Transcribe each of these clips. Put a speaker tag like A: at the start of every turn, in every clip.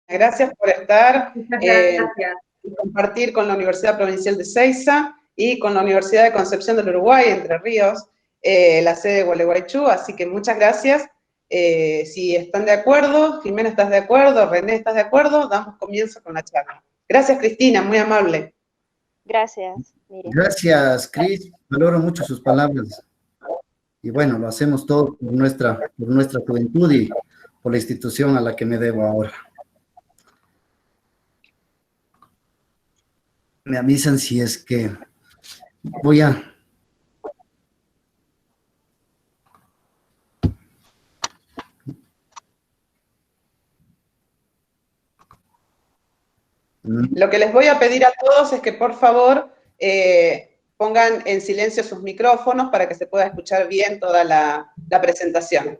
A: gracias por estar
B: Gracias.
A: y compartir con la Universidad Provincial de Seiza y con la Universidad de Concepción del Uruguay, Entre Ríos, la sede de Gualeguaychú, así que muchas gracias. Si están de acuerdo, Jimena, ¿estás de acuerdo? René, ¿estás de acuerdo? Damos comienzo con la charla. Gracias, Cristina, muy amable.
C: Gracias, Miriam.
D: Gracias, Cris. Valoro mucho sus palabras. Y bueno, lo hacemos todo por nuestra juventud y por la institución a la que me debo ahora. Me avisan si es que voy a...
A: Lo que les voy a pedir a todos es que, por favor, pongan en silencio sus micrófonos para que se pueda escuchar bien toda la presentación.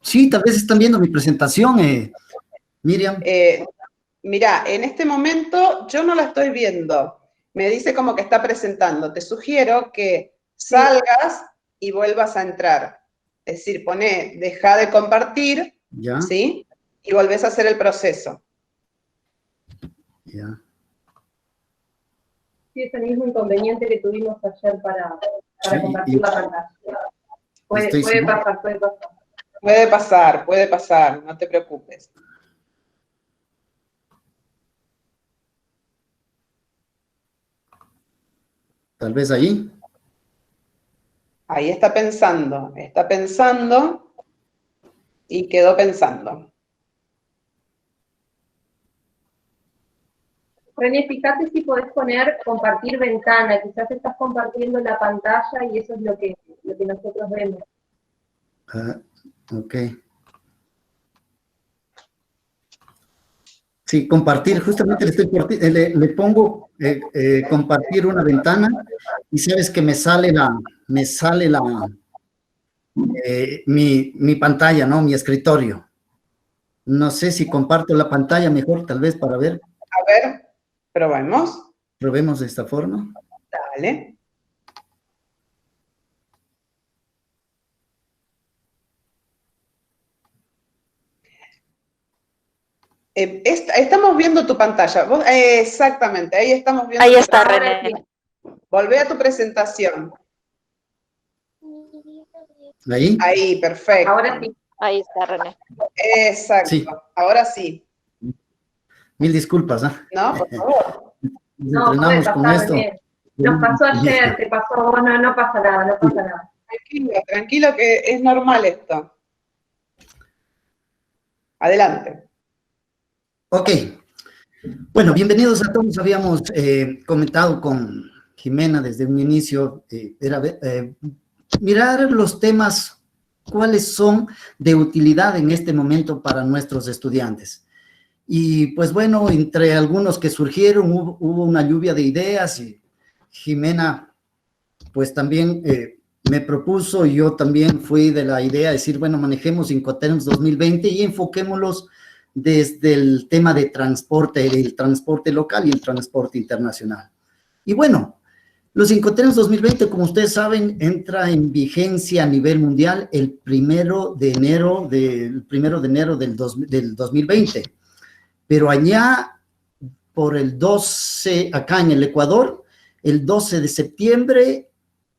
D: Sí, tal vez están viendo mi presentación, Miriam.
A: Mira, en este momento yo no la estoy viendo. Me dice como que está presentando. Te sugiero que salgas y vuelvas a entrar. Es decir, deja de compartir,
D: Ya.
A: ¿sí? Y volvés a hacer el proceso.
D: Ya.
B: Sí, es el mismo inconveniente que tuvimos ayer para
D: Sí,
B: compartir la pantalla. Puede pasar.
A: Puede pasar, no te preocupes.
D: Tal vez ahí.
A: Ahí está pensando y quedó pensando.
B: René, fíjate si podés poner compartir ventana, quizás estás compartiendo la pantalla y eso es lo que nosotros vemos.
D: Ah, ok. Sí, compartir, justamente le pongo compartir una ventana y sabes que me sale mi pantalla, ¿no? Mi escritorio. No sé si comparto la pantalla mejor, tal vez, para ver.
A: A ver, probemos.
D: Probemos de esta forma.
A: Dale. Estamos viendo tu pantalla. Exactamente, ahí estamos viendo.
C: Ahí está, René.
A: Volvé a tu presentación.
D: ¿Ahí?
A: Ahí, perfecto.
B: Ahora sí.
C: Ahí está, René.
A: Exacto,
D: Sí.
A: Ahora sí.
D: Mil disculpas, ¿ah?
A: No, por favor.
D: Nos entrenamos con esto.
B: René. Nos pasó ayer, te pasó, no pasa nada.
A: Tranquilo que es normal esto. Adelante.
D: Ok. Bueno, bienvenidos a todos. Habíamos comentado con Jimena desde un inicio, mirar los temas, cuáles son de utilidad en este momento para nuestros estudiantes. Y pues bueno, entre algunos que surgieron, hubo una lluvia de ideas y Jimena pues también me propuso, y yo también fui de la idea de decir, bueno, manejemos Incoterms 2020 y enfoquémoslos desde el tema de transporte, el transporte local y el transporte internacional. Y bueno, los Incoterms 2020, como ustedes saben, entra en vigencia a nivel mundial el 1 de enero del 2020. Pero allá, por el 12, acá en el Ecuador, el 12 de septiembre,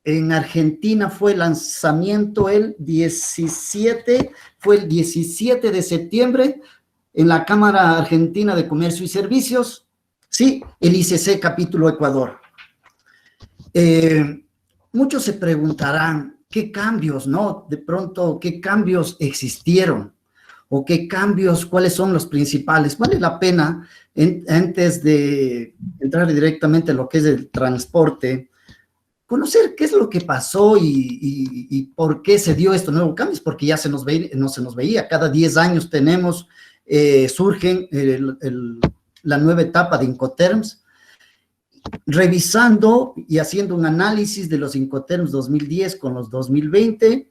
D: en Argentina fue el lanzamiento el 17 de septiembre, en la Cámara Argentina de Comercio y Servicios, sí, el ICC capítulo Ecuador. Muchos se preguntarán, ¿qué cambios, no? De pronto, ¿qué cambios existieron? ¿O qué cambios, cuáles son los principales? Vale la pena, antes de entrar directamente en lo que es el transporte, conocer qué es lo que pasó y por qué se dio estos nuevos cambios, porque ya no se nos veía. Cada 10 años surgen la nueva etapa de Incoterms, revisando y haciendo un análisis de los Incoterms 2010 con los 2020.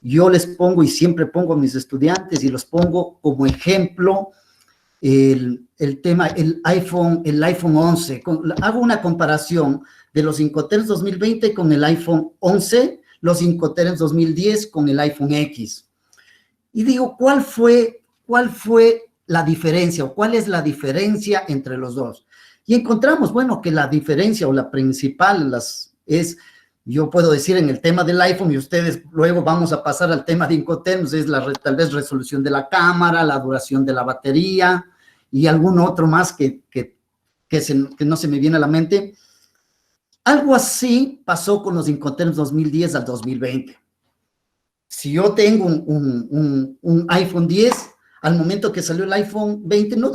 D: Yo les pongo y siempre pongo a mis estudiantes y los pongo como ejemplo el tema, el iPhone 11. Hago una comparación de los Incoterms 2020 con el iPhone 11, los Incoterms 2010 con el iPhone X. Y digo, ¿cuál fue la diferencia o cuál es la diferencia entre los dos. Y encontramos, bueno, que la diferencia o la principal es, yo puedo decir en el tema del iPhone y ustedes luego vamos a pasar al tema de Incoterms, es tal vez resolución de la cámara, la duración de la batería y algún otro más que no se me viene a la mente. Algo así pasó con los Incoterms 2010 al 2020. Si yo tengo un iPhone 10, al momento que salió el iPhone 20, no,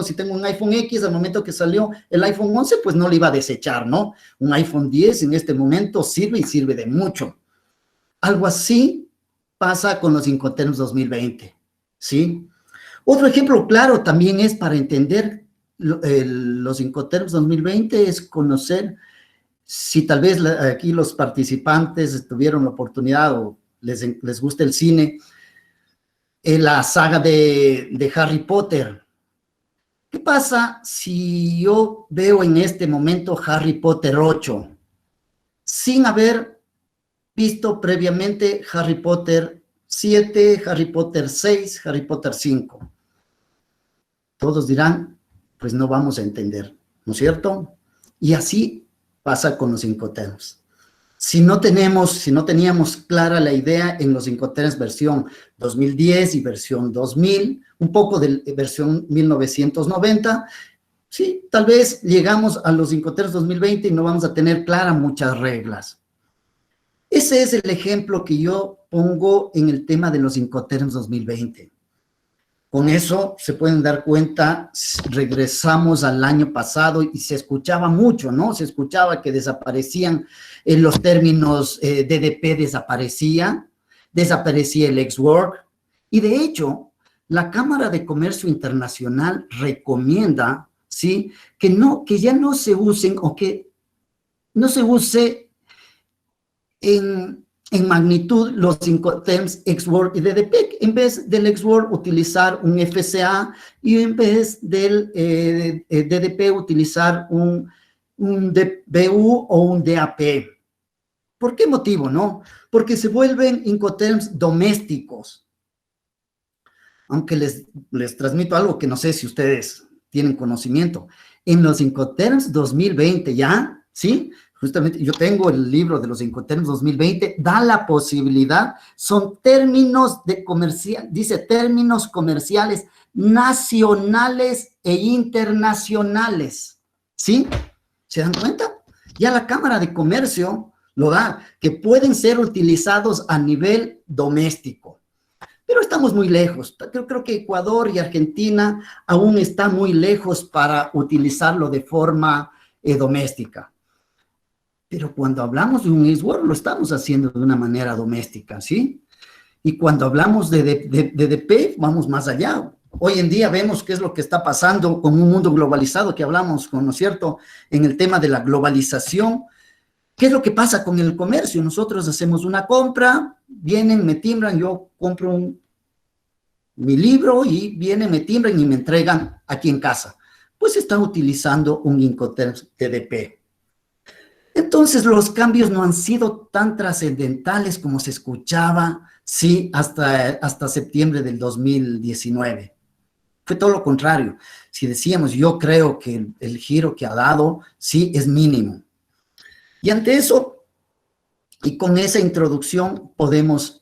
D: si tengo un iPhone X, al momento que salió el iPhone 11, pues no lo iba a desechar, ¿no? Un iPhone 10 en este momento sirve y sirve de mucho. Algo así pasa con los Incoterms 2020, ¿sí? Otro ejemplo claro también es para entender los Incoterms 2020 es conocer si tal vez aquí los participantes tuvieron la oportunidad o les gusta el cine, la saga de Harry Potter. ¿Qué pasa si yo veo en este momento Harry Potter 8 sin haber visto previamente Harry Potter 7, Harry Potter 6, Harry Potter 5? Todos dirán, pues no vamos a entender, ¿no es cierto? Y así pasa con los Incoterms. Si no teníamos clara la idea en los Incoterms versión 2010 y versión 2000, un poco de versión 1990, sí, tal vez llegamos a los Incoterms 2020 y no vamos a tener claras muchas reglas. Ese es el ejemplo que yo pongo en el tema de los Incoterms 2020. Con eso se pueden dar cuenta, regresamos al año pasado y se escuchaba mucho, ¿no? Se escuchaba que desaparecían los términos DDP, desaparecía el ex-work. Y de hecho, la Cámara de Comercio Internacional recomienda, ¿sí? Que ya no se usen o que no se use en magnitud los Incoterms ex-work y DDP, en vez del ex-work utilizar un FCA y en vez del DDP utilizar un DBU o un DAP. ¿Por qué motivo, no? Porque se vuelven Incoterms domésticos. Aunque les transmito algo que no sé si ustedes tienen conocimiento. En los Incoterms 2020 ya, ¿sí? Justamente yo tengo el libro de los Incoterms 2020, da la posibilidad, son términos dice términos comerciales nacionales e internacionales, ¿sí? ¿Se dan cuenta? Ya la Cámara de Comercio lo da, que pueden ser utilizados a nivel doméstico. Pero estamos muy lejos. Creo que Ecuador y Argentina aún están muy lejos para utilizarlo de forma doméstica. Pero cuando hablamos de un ex-work, lo estamos haciendo de una manera doméstica, ¿sí? Y cuando hablamos de DDP, vamos más allá. Hoy en día vemos qué es lo que está pasando con un mundo globalizado que hablamos, ¿no es cierto?, en el tema de la globalización. ¿Qué es lo que pasa con el comercio? Nosotros hacemos una compra, vienen, me timbran, yo compro mi libro y vienen, me timbran y me entregan aquí en casa. Pues está utilizando un Incoterms DDP. Entonces, los cambios no han sido tan trascendentales como se escuchaba, sí, hasta septiembre del 2019. Fue todo lo contrario. Si decíamos, yo creo que el giro que ha dado, sí, es mínimo. Y ante eso, y con esa introducción, podemos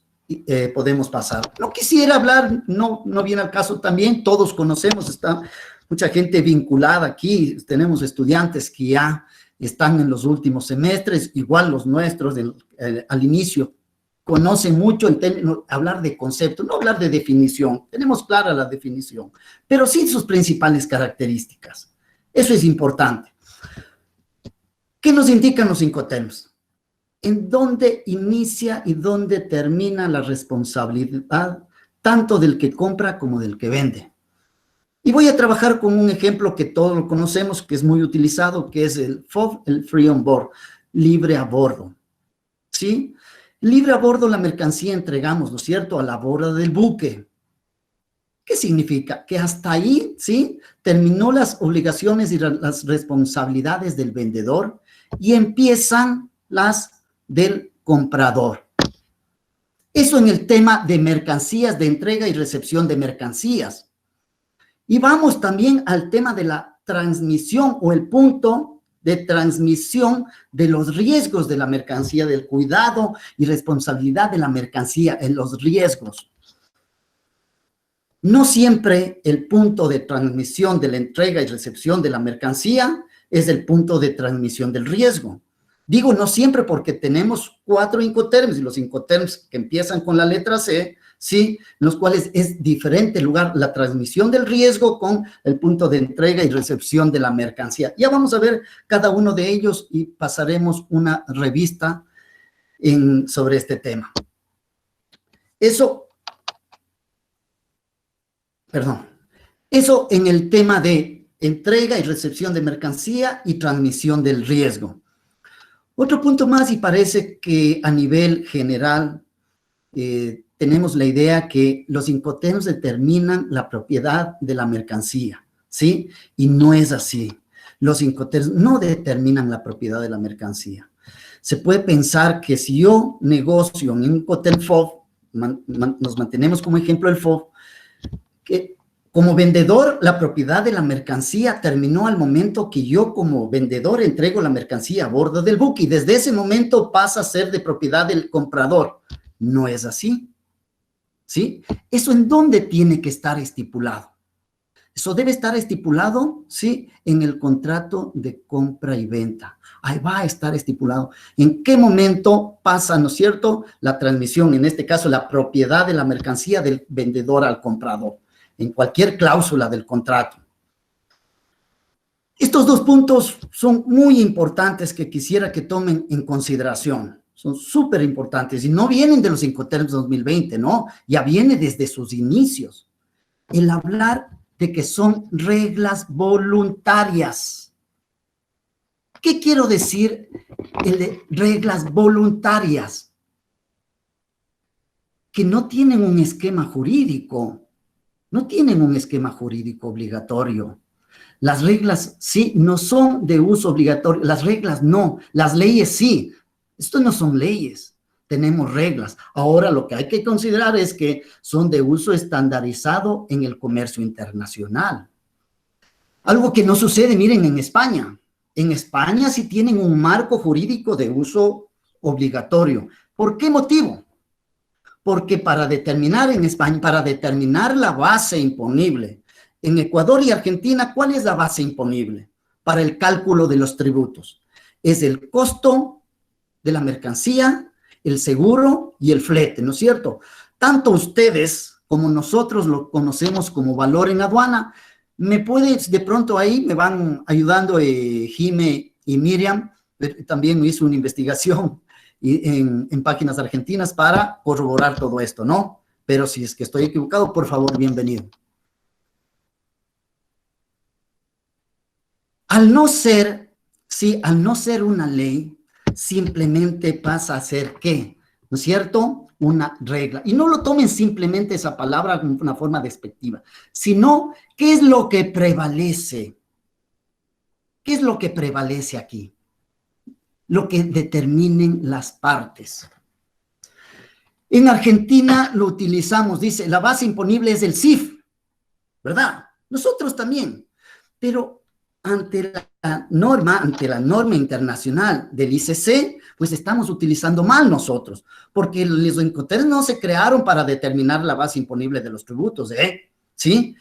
D: pasar. No quisiera hablar, no viene al caso también, todos conocemos, está mucha gente vinculada aquí, tenemos estudiantes que ya están en los últimos semestres, igual los nuestros al inicio, conocen mucho en términos, hablar de concepto, no hablar de definición, tenemos clara la definición, pero sí sus principales características. Eso es importante. ¿Qué nos indican los Incoterms? En dónde inicia y dónde termina la responsabilidad, tanto del que compra como del que vende. Y voy a trabajar con un ejemplo que todos lo conocemos, que es muy utilizado, que es el FOB, el Free on Board, libre a bordo. ¿Sí? Libre a bordo la mercancía entregamos, ¿no es cierto?, a la borda del buque. ¿Qué significa? Que hasta ahí, ¿sí?, terminó las obligaciones y las responsabilidades del vendedor y empiezan las del comprador. Eso en el tema de mercancías, de entrega y recepción de mercancías. Y vamos también al tema de la transmisión o el punto de transmisión de los riesgos de la mercancía, del cuidado y responsabilidad de la mercancía en los riesgos. No siempre el punto de transmisión de la entrega y recepción de la mercancía es el punto de transmisión del riesgo. Digo no siempre porque tenemos 4 Incoterms y los Incoterms que empiezan con la letra C, ¿sí? Los cuales es diferente lugar la transmisión del riesgo con el punto de entrega y recepción de la mercancía. Ya vamos a ver cada uno de ellos y pasaremos una revista sobre este tema. Eso en el tema de entrega y recepción de mercancía y transmisión del riesgo. Otro punto más, y parece que a nivel general tenemos la idea que los Incoterms determinan la propiedad de la mercancía, ¿sí? Y no es así. Los Incoterms no determinan la propiedad de la mercancía. Se puede pensar que si yo negocio en un Incoterm FOB, nos mantenemos como ejemplo el FOB, que como vendedor, la propiedad de la mercancía terminó al momento que yo como vendedor entrego la mercancía a bordo del buque y desde ese momento pasa a ser de propiedad del comprador. No es así, ¿sí? ¿Eso en dónde tiene que estar estipulado? Eso debe estar estipulado, ¿sí? En el contrato de compra y venta. Ahí va a estar estipulado. ¿En qué momento pasa, no es cierto, la transmisión, en este caso la propiedad de la mercancía del vendedor al comprador? En cualquier cláusula del contrato. Estos 2 puntos son muy importantes que quisiera que tomen en consideración. Son súper importantes y no vienen de los Incoterms 2020, ¿no? Ya viene desde sus inicios. El hablar de que son reglas voluntarias. ¿Qué quiero decir el de reglas voluntarias? Que no tienen un esquema jurídico. No tienen un esquema jurídico obligatorio. Las reglas sí, no son de uso obligatorio. Las reglas no, las leyes sí. Esto no son leyes, tenemos reglas. Ahora lo que hay que considerar es que son de uso estandarizado en el comercio internacional. Algo que no sucede, miren, en España. En España sí tienen un marco jurídico de uso obligatorio. ¿Por qué motivo? Porque para determinar en España, para determinar la base imponible, en Ecuador y Argentina, ¿cuál es la base imponible para el cálculo de los tributos? Es el costo de la mercancía, el seguro y el flete, ¿no es cierto? Tanto ustedes como nosotros lo conocemos como valor en aduana. ¿Me puedes, de pronto ahí me van ayudando Jime y Miriam? También hizo una investigación en páginas argentinas para corroborar todo esto, ¿no? Pero si es que estoy equivocado, por favor, bienvenido. Al no ser, sí, al no ser una ley, simplemente pasa a ser, ¿qué? ¿No es cierto? Una regla. Y no lo tomen simplemente esa palabra como una forma despectiva, sino, ¿qué es lo que prevalece? ¿Qué es lo que prevalece aquí? Lo que determinen las partes. En Argentina lo utilizamos, dice, la base imponible es el CIF, ¿verdad? Nosotros también, pero ante la norma internacional del ICC, pues estamos utilizando mal nosotros, porque los Incoterms no se crearon para determinar la base imponible de los tributos, ¿sí?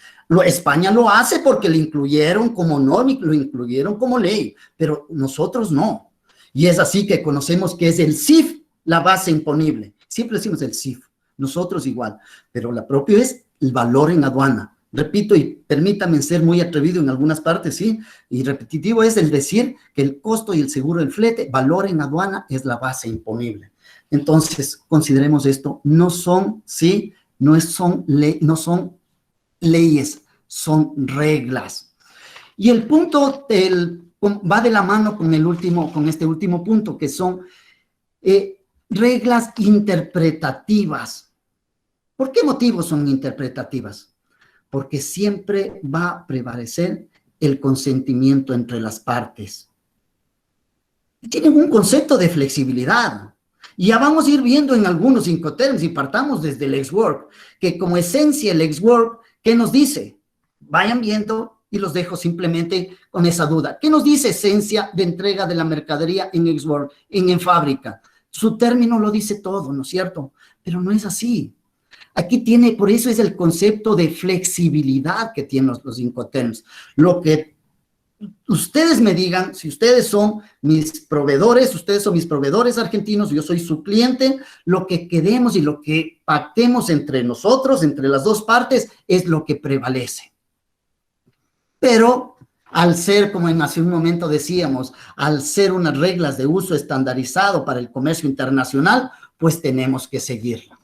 D: España lo hace porque lo incluyeron como norma, lo incluyeron como ley, pero nosotros no. Y es así que conocemos que es el CIF la base imponible. Siempre decimos el CIF, nosotros igual, pero la propia es el valor en aduana. Repito, y permítame ser muy atrevido en algunas partes, ¿sí? Y repetitivo es el decir que el costo y el seguro del flete, valor en aduana, es la base imponible. Entonces, consideremos esto, no son, ¿sí? No son leyes, son reglas. Y el punto va de la mano con este último punto, que son reglas interpretativas. ¿Por qué motivo son interpretativas? Porque siempre va a prevalecer el consentimiento entre las partes. Tienen un concepto de flexibilidad. Y ya vamos a ir viendo en algunos Incoterms y partamos desde el ex-work, que como esencia el ex-work, ¿qué nos dice? vayan viendo y los dejo simplemente con esa duda. ¿Qué nos dice esencia de entrega de la mercadería en Xwork, en fábrica? Su término lo dice todo, ¿no es cierto? Pero no es así. Aquí tiene, por eso es el concepto de flexibilidad que tienen los Incoterms. Lo que ustedes me digan, si ustedes son mis proveedores argentinos, yo soy su cliente, lo que queremos y lo que pactemos entre nosotros, entre las dos partes, es lo que prevalece. Pero al ser, como hace un momento decíamos, al ser unas reglas de uso estandarizado para el comercio internacional, pues tenemos que seguirlo.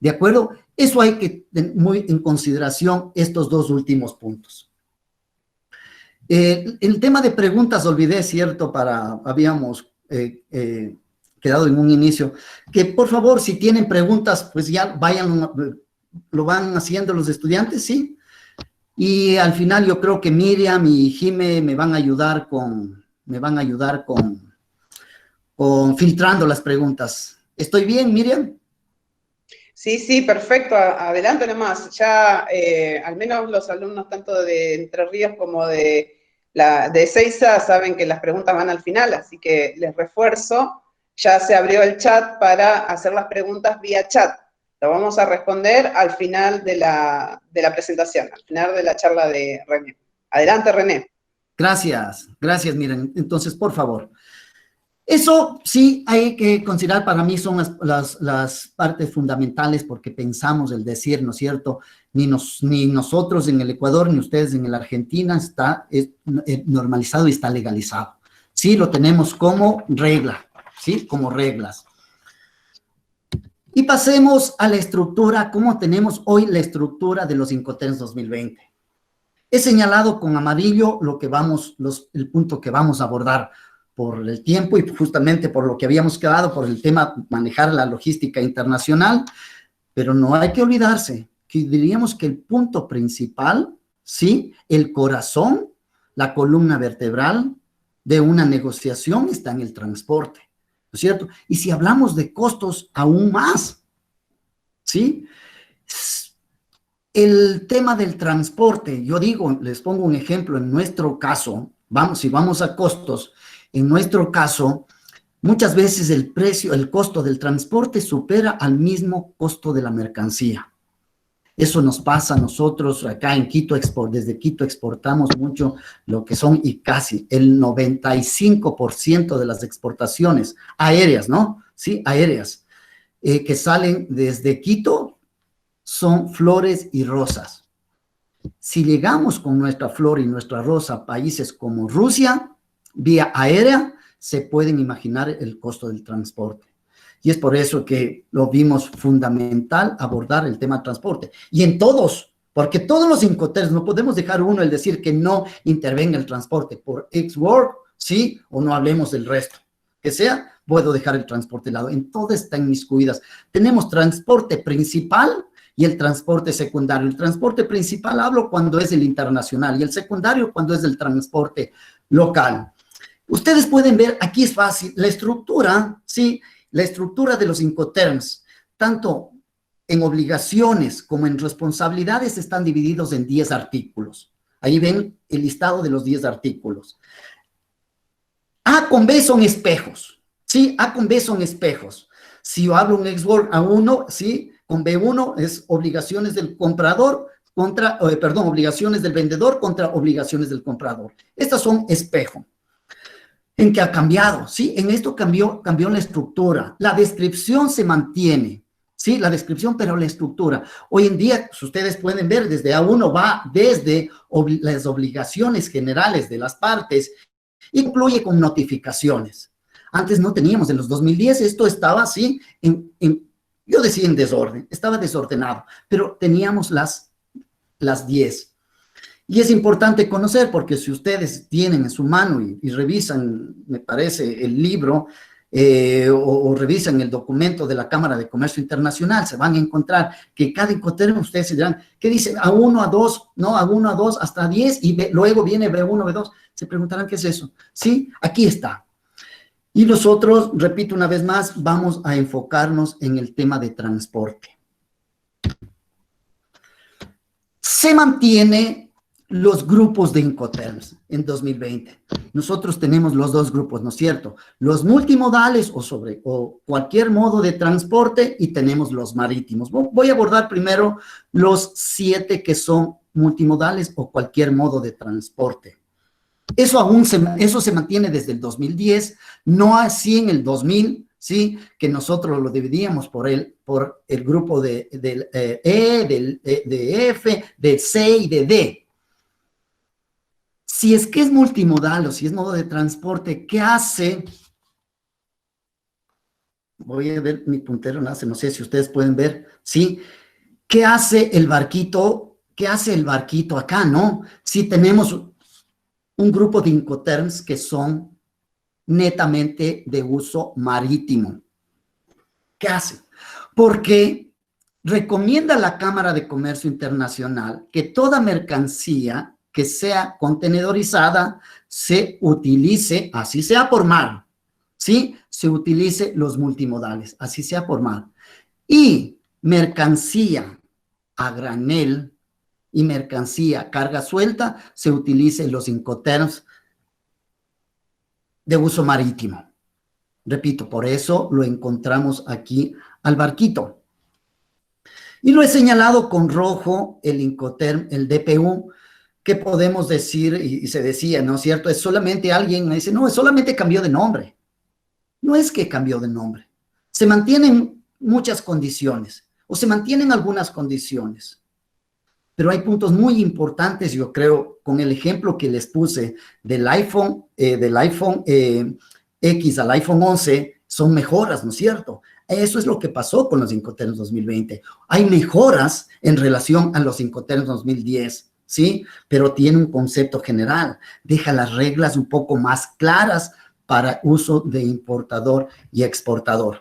D: ¿De acuerdo? Eso hay que tener muy en consideración estos dos últimos puntos. El tema de preguntas, olvidé, ¿cierto? Habíamos quedado en un inicio, que por favor, si tienen preguntas, pues ya lo van haciendo los estudiantes, ¿sí? Y al final yo creo que Miriam y Jime me van a ayudar con filtrando las preguntas. ¿Estoy bien, Miriam?
A: Sí, sí, perfecto. Adelante nomás. Ya al menos los alumnos tanto de Entre Ríos como de Ezeiza saben que las preguntas van al final, así que les refuerzo. Ya se abrió el chat para hacer las preguntas vía chat. Lo vamos a responder al final de la presentación, al final de la charla de René. Adelante, René.
D: Gracias, Miriam. Entonces, por favor. Eso sí hay que considerar, para mí son las partes fundamentales, porque pensamos el decir, ¿no es cierto? Ni nosotros en el Ecuador, ni ustedes en la Argentina está normalizado y está legalizado. Sí, lo tenemos como regla, ¿sí? Como reglas. Y pasemos a la estructura, ¿cómo tenemos hoy la estructura de los Incoterms 2020? He señalado con amarillo el punto que vamos a abordar por el tiempo y justamente por lo que habíamos quedado, por el tema manejar la logística internacional, pero no hay que olvidarse que diríamos que el punto principal, ¿sí? El corazón, la columna vertebral de una negociación está en el transporte, ¿no es cierto? Y si hablamos de costos, aún más, ¿sí? El tema del transporte, yo digo, les pongo un ejemplo, en nuestro caso, si vamos a costos, en nuestro caso, muchas veces el costo del transporte supera al mismo costo de la mercancía. Eso nos pasa a nosotros acá en Quito, desde Quito exportamos mucho lo que son, y casi el 95% de las exportaciones aéreas, ¿no? Sí, aéreas, que salen desde Quito son flores y rosas. Si llegamos con nuestra flor y nuestra rosa a países como Rusia, vía aérea, se pueden imaginar el costo del transporte. Y es por eso que lo vimos fundamental abordar el tema del transporte. Y en todos, porque todos los Incoterms, no podemos dejar uno el decir que no intervenga el transporte por Xwork, sí, o no hablemos del resto. Que sea, puedo dejar el transporte de lado. En todas están inmiscuidas. Tenemos transporte principal y el transporte secundario. El transporte principal hablo cuando es el internacional y el secundario cuando es el transporte local. Ustedes pueden ver, aquí es fácil, la estructura, ¿sí? La estructura de los Incoterms, tanto en obligaciones como en responsabilidades, están divididos en 10 artículos. Ahí ven el listado de los 10 artículos. A con B son espejos, ¿sí? A con B son espejos. Si yo hablo un Xwork A1, ¿sí? Con B1 es obligaciones del comprador obligaciones del vendedor contra obligaciones del comprador. Estas son espejo. ¿En qué ha cambiado? Sí, en esto cambió la estructura. La descripción se mantiene, sí, la descripción, pero la estructura. Hoy en día, pues, ustedes pueden ver, desde A1 va desde las obligaciones generales de las partes, incluye con notificaciones. Antes no teníamos, en los 2010, esto estaba así, yo decía en desorden, estaba desordenado, pero teníamos las 10. Y es importante conocer, porque si ustedes tienen en su mano y revisan, me parece, el libro o revisan el documento de la Cámara de Comercio Internacional, se van a encontrar que cada Incoterm, ustedes se dirán, ¿qué dice? A1, A2, no, A1, A2, hasta 10, y luego viene B1, B2. Se preguntarán, ¿qué es eso? Sí, aquí está. Y nosotros, repito una vez más, vamos a enfocarnos en el tema de transporte. Se mantiene los grupos de Incoterms en 2020. Nosotros tenemos los dos grupos, ¿no es cierto? Los multimodales o cualquier modo de transporte, y tenemos los marítimos. Voy a abordar primero los 7 que son multimodales o cualquier modo de transporte. Eso se mantiene desde el 2010, no así en el 2000, ¿sí? Que nosotros lo dividíamos por el grupo del E, de F, de C y de D. Si es que es multimodal o si es modo de transporte, ¿qué hace? Voy a ver mi puntero, no sé si ustedes pueden ver, ¿sí? ¿Qué hace el barquito? ¿Qué hace el barquito acá, no? Si tenemos un grupo de Incoterms que son netamente de uso marítimo. ¿Qué hace? Porque recomienda la Cámara de Comercio Internacional que toda mercancía que sea contenedorizada se utilice, así sea por mar, ¿sí? Se utilice los multimodales, así sea por mar. Y mercancía a granel y mercancía carga suelta se utilice los Incoterms de uso marítimo. Repito, por eso lo encontramos aquí al barquito. Y lo he señalado con rojo el Incoterm, el DPU, que podemos decir, y se decía, ¿no es cierto? Es solamente alguien me dice, no, es solamente cambió de nombre. No es que cambió de nombre. Se mantienen muchas condiciones, o se mantienen algunas condiciones. Pero hay puntos muy importantes, yo creo, con el ejemplo que les puse del iPhone X al iPhone 11, son mejoras, ¿no es cierto? Eso es lo que pasó con los Incoterms 2020. Hay mejoras en relación a los Incoterms 2010, ¿sí? Pero tiene un concepto general. Deja las reglas un poco más claras para uso de importador y exportador.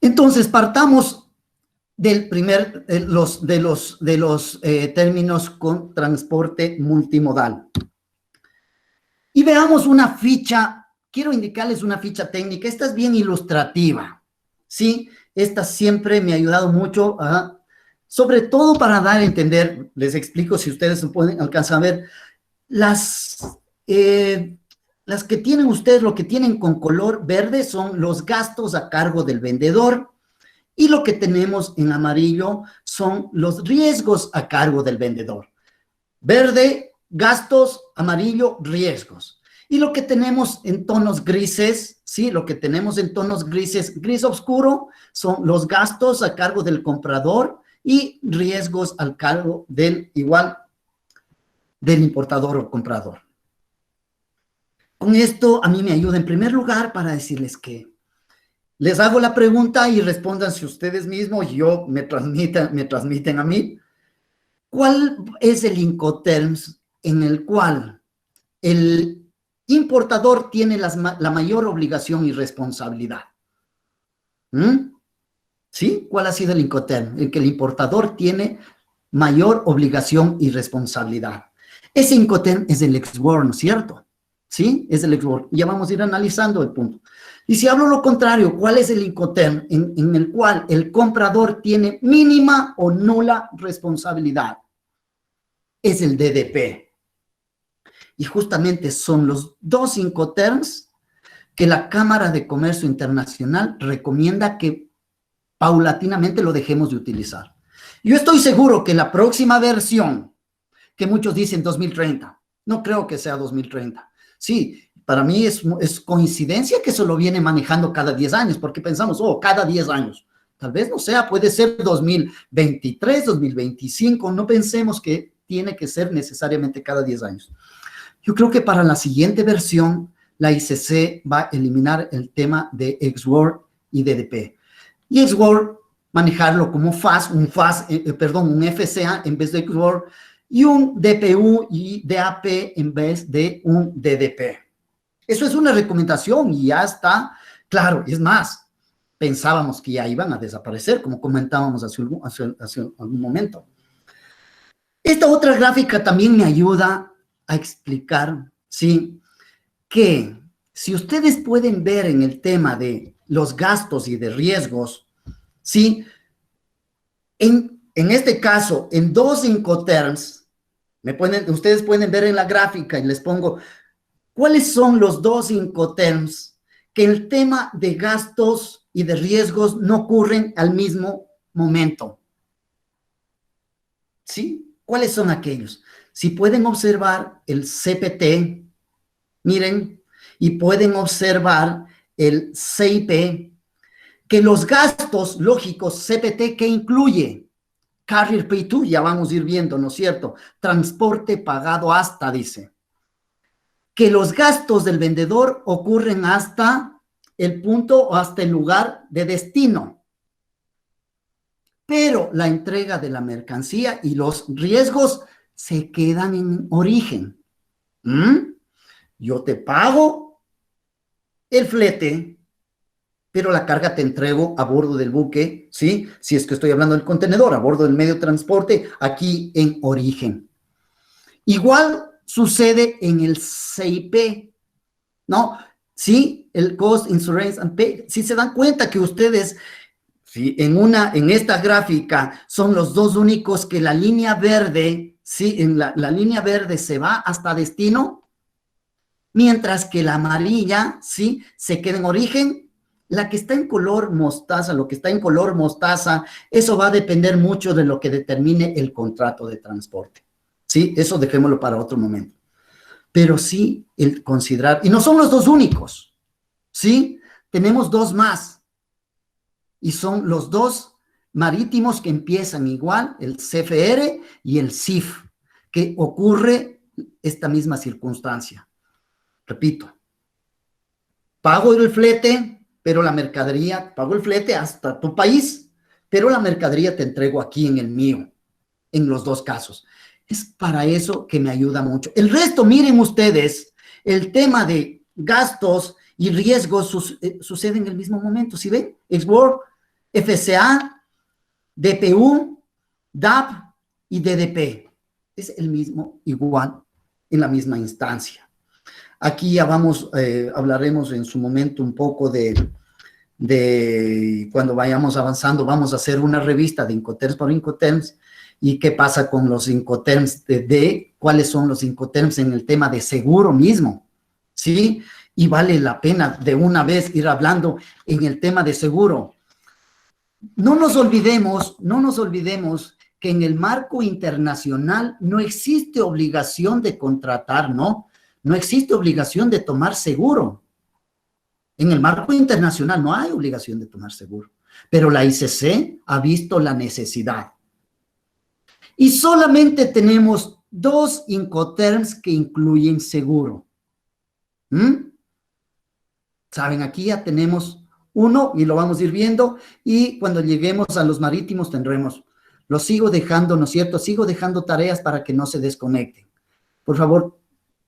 D: Entonces, partamos del primer, de los términos con transporte multimodal. Y veamos una ficha, quiero indicarles una ficha técnica, esta es bien ilustrativa, ¿sí? Esta siempre me ha ayudado mucho, sobre todo para dar a entender, les explico si ustedes pueden alcanzar a ver, las que tienen ustedes, lo que tienen con color verde son los gastos a cargo del vendedor, y lo que tenemos en amarillo son los riesgos a cargo del vendedor. Verde, gastos, amarillo, riesgos. Y lo que tenemos en tonos grises, ¿sí? Lo que tenemos en tonos grises, gris oscuro, son los gastos a cargo del comprador y riesgos al cargo del importador o comprador. Con esto a mí me ayuda en primer lugar para decirles que les hago la pregunta y respóndanse ustedes mismos y me transmiten a mí. ¿Cuál es el Incoterms en el cual el importador tiene la mayor obligación y responsabilidad? ¿Sí? ¿Cuál ha sido el Incoterm? En que el importador tiene mayor obligación y responsabilidad. Ese Incoterm es el ex-world, ¿no es cierto? ¿Sí? Es el ex-world. Ya vamos a ir analizando el punto. Y si hablo lo contrario, ¿cuál es el Incoterm en el cual el comprador tiene mínima o nula responsabilidad? Es el DDP. Y justamente son los dos Incoterms que la Cámara de Comercio Internacional recomienda que paulatinamente lo dejemos de utilizar. Yo estoy seguro que la próxima versión, que muchos dicen 2030, no creo que sea 2030. Sí, para mí es coincidencia que se lo viene manejando cada 10 años, porque pensamos, cada 10 años. Tal vez no sea, puede ser 2023, 2025, no pensemos que tiene que ser necesariamente cada 10 años. Yo creo que para la siguiente versión, la ICC va a eliminar el tema de ex-world y DDP. Y ex-world, manejarlo como un FCA en vez de ex-world, y un DPU y DAP en vez de un DDP. Eso es una recomendación y ya está claro. Es más, pensábamos que ya iban a desaparecer, como comentábamos hace algún momento. Esta otra gráfica también me ayuda a explicar, ¿sí? que si ustedes pueden ver en el tema de los gastos y de riesgos, ¿sí? En este caso, en dos Incoterms, ustedes pueden ver en la gráfica y les pongo, ¿cuáles son los dos Incoterms que el tema de gastos y de riesgos no ocurren al mismo momento? ¿Sí? ¿Cuáles son aquellos? Si pueden observar el CPT, miren, y pueden observar el CIP, que los gastos lógicos CPT, ¿qué incluye? Carrier Pay-to, ya vamos a ir viendo, ¿no es cierto? Transporte pagado hasta, dice. Que los gastos del vendedor ocurren hasta el punto o hasta el lugar de destino. Pero la entrega de la mercancía y los riesgos se quedan en origen. Yo te pago el flete, pero la carga te entrego a bordo del buque, ¿sí? Si es que estoy hablando del contenedor, a bordo del medio de transporte, aquí en origen. Igual sucede en el CIP, ¿no? Sí, el Cost, Insurance and Pay. Si se dan cuenta que ustedes, sí, en esta gráfica son los dos únicos que la línea verde, sí, en la línea verde se va hasta destino, mientras que la amarilla, sí, se queda en origen. La que está en color mostaza, lo que está en color mostaza, eso va a depender mucho de lo que determine el contrato de transporte. ¿Sí? Eso dejémoslo para otro momento. Pero sí, el considerar, y no son los dos únicos, ¿sí? Tenemos dos más, y son los dos marítimos que empiezan igual, el CFR y el CIF, que ocurre esta misma circunstancia. Repito, pago el flete, pero la mercadería, pago el flete hasta tu país, pero la mercadería te entrego aquí en el mío, en los dos casos. Es para eso que me ayuda mucho. El resto, miren ustedes, el tema de gastos y riesgos sucede en el mismo momento. ¿Sí ven? Export, FCA, DPU, DAP y DDP. Es el mismo, igual, en la misma instancia. Aquí ya vamos, hablaremos en su momento un poco de cuando vayamos avanzando, vamos a hacer una revista de Incoterms por Incoterms y qué pasa con los Incoterms cuáles son los Incoterms en el tema de seguro mismo, ¿sí? Y vale la pena de una vez ir hablando en el tema de seguro. No nos olvidemos que en el marco internacional no existe obligación de contratar, ¿no? No existe obligación de tomar seguro. En el marco internacional no hay obligación de tomar seguro, pero la ICC ha visto la necesidad. Y solamente tenemos dos Incoterms que incluyen seguro. Saben, aquí ya tenemos uno y lo vamos a ir viendo, y cuando lleguemos a los marítimos tendremos. Los sigo dejando, ¿no es cierto? Sigo dejando tareas para que no se desconecten. Por favor,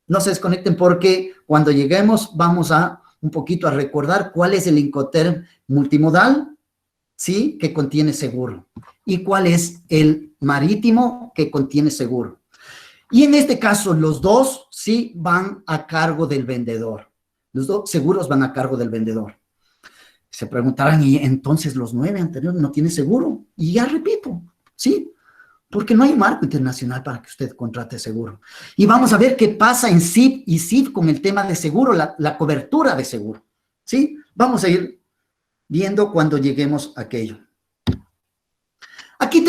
D: no se desconecten, porque cuando lleguemos vamos a un poquito a recordar cuál es el Incoterm multimodal, ¿sí? Que contiene seguro. Y cuál es el marítimo que contiene seguro. Y en este caso, los dos, sí, van a cargo del vendedor. Los dos seguros van a cargo del vendedor. Se preguntarán, ¿y entonces los 9 anteriores no tienen seguro? Y ya repito, ¿sí? Porque no hay marco internacional para que usted contrate seguro. Y vamos a ver qué pasa en CIP y CIF con el tema de seguro, la cobertura de seguro, ¿sí? Vamos a ir viendo cuando lleguemos a aquello. Aquí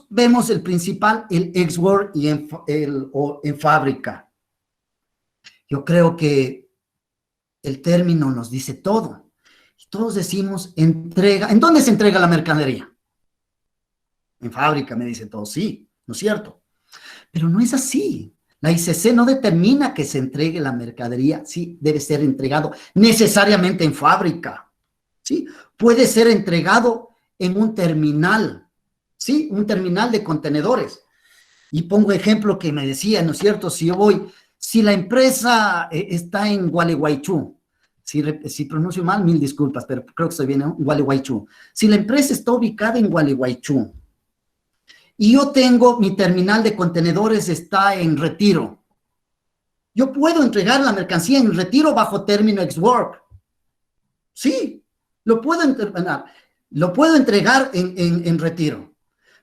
D: vemos el principal, el export y en fábrica. Yo creo que el término nos dice todo. Todos decimos entrega. ¿En dónde se entrega la mercadería? En fábrica, me dicen todos, sí, ¿no es cierto? Pero no es así. La ICC no determina que se entregue la mercadería, sí, debe ser entregado necesariamente en fábrica, ¿sí? Puede ser entregado en un terminal, ¿sí? Un terminal de contenedores. Y pongo ejemplo que me decía, ¿no es cierto? Si la empresa está en Gualeguaychú, si pronuncio mal, mil disculpas, pero creo que estoy bien, ¿no? Gualeguaychú. Si la empresa está ubicada en Gualeguaychú, y yo tengo mi terminal de contenedores está en Retiro, Yo puedo entregar la mercancía en retiro bajo término ex work. Sí, lo puedo entregar en retiro.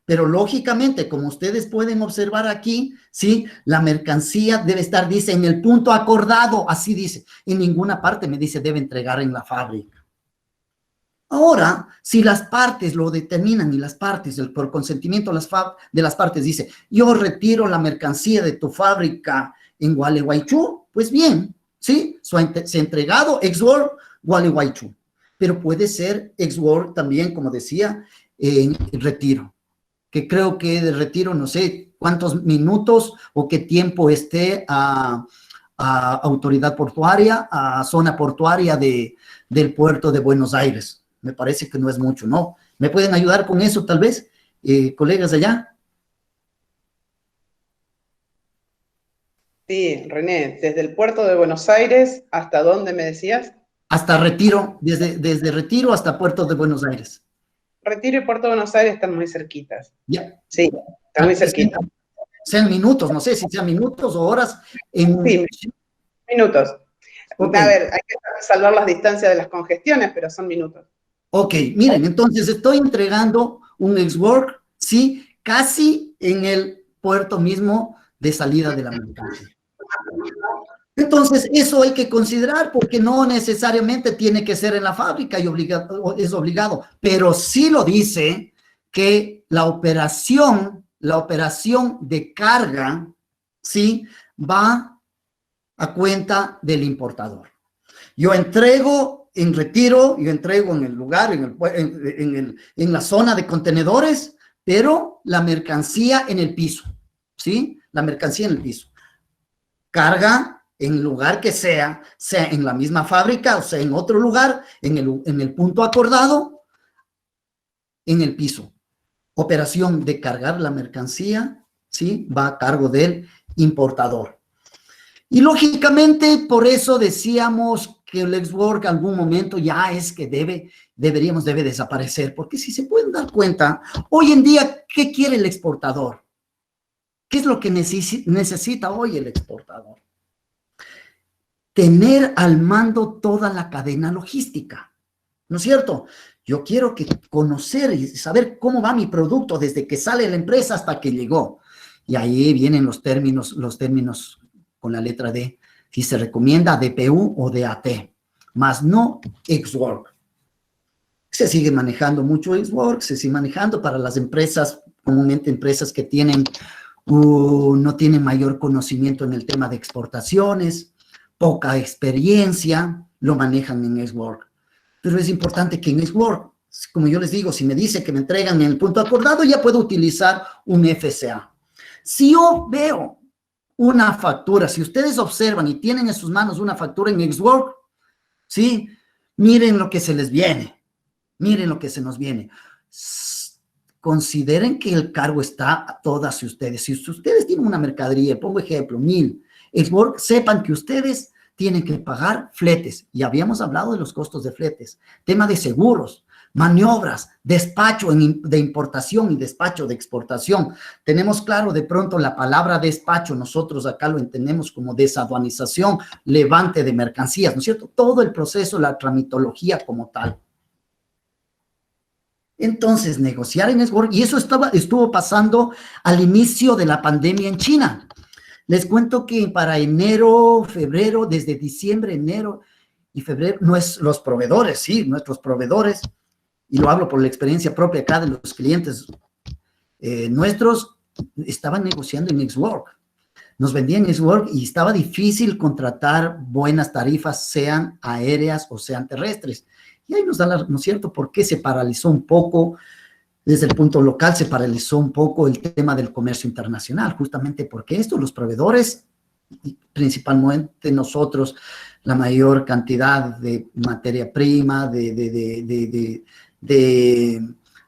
D: Pero lógicamente, como ustedes pueden observar aquí, sí, la mercancía debe estar, dice, en el punto acordado, así dice. En ninguna parte me dice debe entregar en la fábrica. Ahora, si las partes lo determinan y las partes, por consentimiento de las partes, dice, yo retiro la mercancía de tu fábrica en Gualeguaychú, pues bien, ¿sí? Se ha entregado ex-work Gualeguaychú, pero puede ser ex-work también, como decía, en retiro, que creo que de retiro, no sé cuántos minutos o qué tiempo esté a autoridad portuaria, a zona portuaria del puerto de Buenos Aires. Me parece que no es mucho, ¿no? ¿Me pueden ayudar con eso, tal vez, colegas de allá?
A: Sí, René, desde el puerto de Buenos Aires, ¿hasta dónde me decías?
D: Hasta Retiro, desde Retiro hasta Puerto de Buenos Aires.
A: Retiro y Puerto de Buenos Aires están muy cerquitas.
D: Ya.
A: Sí, están muy cerquitas.
D: Sean minutos, no sé si sean minutos o horas.
A: Sí, minutos.
D: Okay.
A: A ver, hay que salvar las distancias de las congestiones, pero son minutos.
D: Ok, miren, entonces estoy entregando un ex-work, sí, casi en el puerto mismo de salida de la mercancía. Entonces, eso hay que considerar porque no necesariamente tiene que ser en la fábrica y es obligado, pero sí lo dice que la operación de carga, sí, va a cuenta del importador. Yo entrego en retiro, yo entrego en el lugar, en la zona de contenedores, pero la mercancía en el piso, ¿sí? La mercancía en el piso. Carga en el lugar que sea en la misma fábrica, o sea, en otro lugar, en el punto acordado, en el piso. Operación de cargar la mercancía, ¿sí? Va a cargo del importador. Y lógicamente, por eso decíamos que el ex-work algún momento ya es que debe desaparecer, porque si se pueden dar cuenta, hoy en día, ¿qué quiere el exportador? ¿Qué es lo que necesita hoy el exportador? Tener al mando toda la cadena logística, ¿no es cierto? Yo quiero conocer y saber cómo va mi producto desde que sale de la empresa hasta que llegó. Y ahí vienen los términos con la letra D, si se recomienda DPU o DAT, más no ex-work. Se sigue manejando mucho ex-work, se sigue manejando para las empresas, comúnmente empresas que no tienen mayor conocimiento en el tema de exportaciones, poca experiencia, lo manejan en ex-work. Pero es importante que en ex-work, como yo les digo, si me dice que me entregan en el punto acordado, ya puedo utilizar un FCA. Si yo veo una factura, si ustedes observan y tienen en sus manos una factura en ex-work, ¿sí? Miren lo que se les viene, miren lo que se nos viene. Consideren que el cargo está a todas ustedes. Si ustedes tienen una mercadería, pongo ejemplo, 1000, ex-work, sepan que ustedes tienen que pagar fletes. Ya habíamos hablado de los costos de fletes, tema de seguros, maniobras, despacho de importación y despacho de exportación. Tenemos claro de pronto la palabra despacho, nosotros acá lo entendemos como desaduanización, levante de mercancías, ¿no es cierto? Todo el proceso, la tramitología como tal. Entonces, negociar en ex-work, y eso estuvo pasando al inicio de la pandemia en China. Les cuento que para enero, febrero, desde diciembre, enero y febrero, los proveedores, sí, nuestros proveedores, y lo hablo por la experiencia propia acá de los clientes nuestros, estaban negociando en ex-work. Nos vendían ex-work y estaba difícil contratar buenas tarifas, sean aéreas o sean terrestres. Y ahí nos da, ¿no es cierto?, por qué se paralizó un poco, desde el punto local se paralizó un poco el tema del comercio internacional, justamente porque los proveedores, principalmente nosotros, la mayor cantidad de materia prima,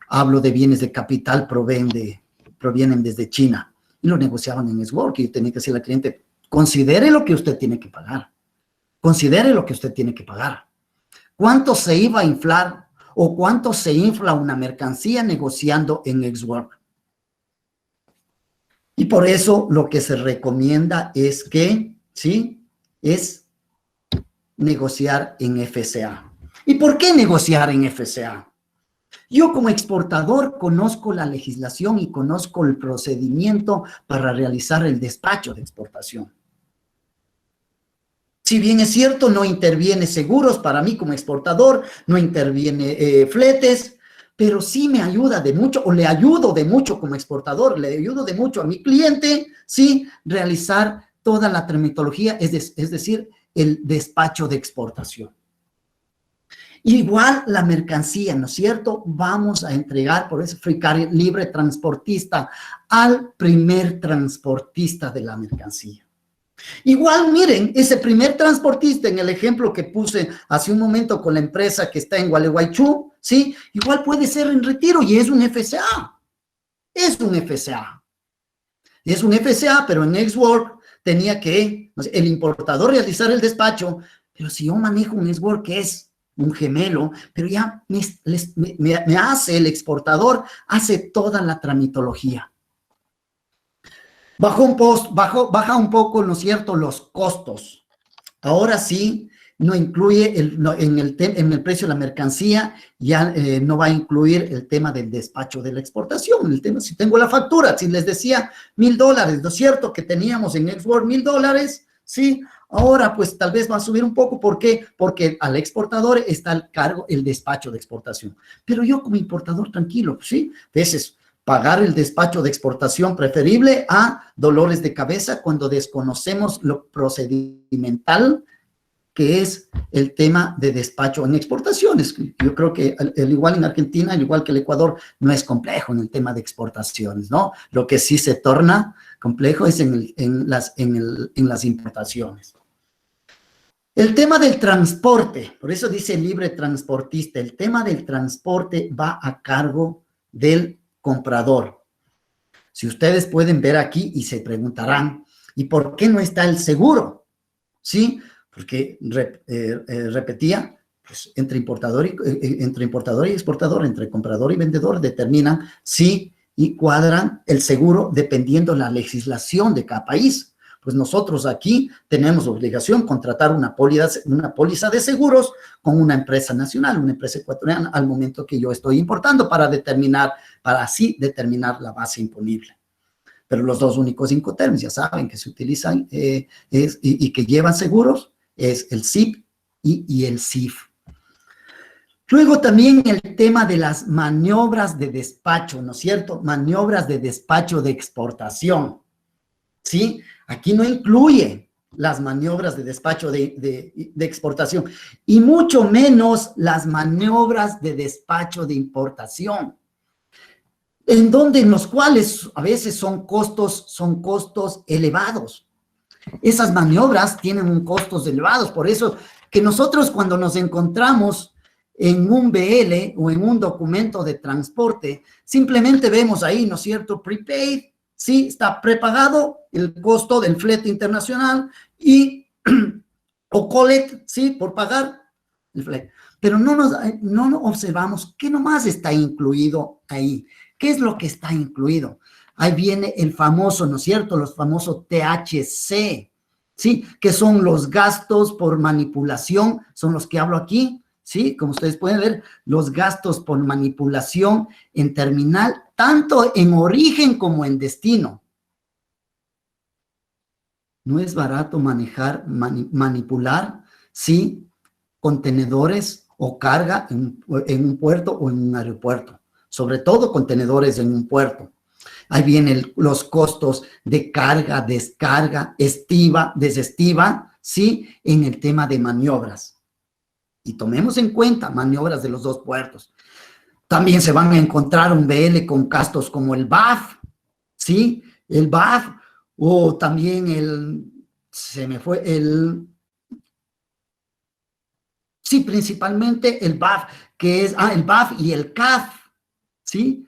D: hablo de bienes de capital, provienen desde China, y lo negociaban en ex-work, y yo tenía que decirle al cliente, considere lo que usted tiene que pagar, considere lo que usted tiene que pagar. ¿Cuánto se iba a inflar o cuánto se infla una mercancía negociando en ex-work? Y por eso lo que se recomienda es que ¿sí? Es negociar en FCA. ¿Y por qué negociar en FCA? Yo como exportador conozco la legislación y conozco el procedimiento para realizar el despacho de exportación. Si bien es cierto, no interviene seguros para mí como exportador, no interviene fletes, pero sí me ayuda de mucho, o le ayudo de mucho como exportador, le ayudo de mucho a mi cliente, sí, realizar toda la tramitología, es decir, el despacho de exportación. Igual la mercancía, ¿no es cierto? Vamos a entregar, por eso Free Carrier libre transportista, al primer transportista de la mercancía. Igual, miren, ese primer transportista, en el ejemplo que puse hace un momento con la empresa que está en Gualeguaychú, ¿sí? Igual puede ser en Retiro y es un FCA. Es un FCA. Es un FCA, pero en Xwork tenía que, el importador realizar el despacho, pero si yo manejo un Xwork que es un gemelo, pero ya me hace el exportador, hace toda la tramitología. Baja un poco, ¿no es cierto?, los costos. Ahora sí, no incluye en el precio de la mercancía, ya no va a incluir el tema del despacho de la exportación. El tema, si tengo la factura, si les decía $1,000, ¿no es cierto?, que teníamos en Xwork $1,000, ¿sí? Ahora, pues, tal vez va a subir un poco. ¿Por qué? Porque al exportador está al cargo el despacho de exportación. Pero yo como importador, tranquilo, ¿sí? A veces pagar el despacho de exportación preferible a dolores de cabeza cuando desconocemos lo procedimental que es el tema de despacho en exportaciones. Yo creo que al igual en Argentina, al igual que el Ecuador, no es complejo en el tema de exportaciones, ¿no? Lo que sí se torna complejo es en las importaciones. El tema del transporte, por eso dice libre transportista, el tema del transporte va a cargo del comprador. Si ustedes pueden ver aquí y se preguntarán, ¿y por qué no está el seguro? ¿Sí? Porque repetía, pues entre importador y exportador, entre comprador y vendedor, determinan si y cuadran el seguro dependiendo de la legislación de cada país. Pues nosotros aquí tenemos obligación de contratar una póliza de seguros con una empresa nacional, una empresa ecuatoriana, al momento que yo estoy importando para así determinar la base imponible. Pero los dos únicos Incoterms, ya saben, que se utilizan y que llevan seguros, es el SIP y el SIF. Luego también el tema de las maniobras de despacho, ¿no es cierto? Maniobras de despacho de exportación, ¿sí? Aquí no incluye las maniobras de despacho de exportación y mucho menos las maniobras de despacho de importación, en los cuales a veces son costos elevados. Esas maniobras tienen un costos elevados, por eso que nosotros cuando nos encontramos en un BL o en un documento de transporte, simplemente vemos ahí, ¿no es cierto?, prepaid, sí, está prepagado el costo del flete internacional o collect, sí, por pagar el flete. Pero no observamos qué nomás está incluido ahí. ¿Qué es lo que está incluido? Ahí viene el famoso, ¿no es cierto?, los famosos THC, ¿sí? Que son los gastos por manipulación, son los que hablo aquí, ¿sí? Como ustedes pueden ver, los gastos por manipulación en terminal, tanto en origen como en destino. No es barato manipular, ¿sí?, contenedores o carga en un puerto o en un aeropuerto, sobre todo contenedores en un puerto. Ahí vienen los costos de carga, descarga, estiva, desestiva, ¿sí?, en el tema de maniobras. Y tomemos en cuenta maniobras de los dos puertos. También se van a encontrar un BL con gastos como el BAF, ¿sí? El BAF, o también sí, principalmente el BAF, que es, el BAF y el CAF, ¿sí?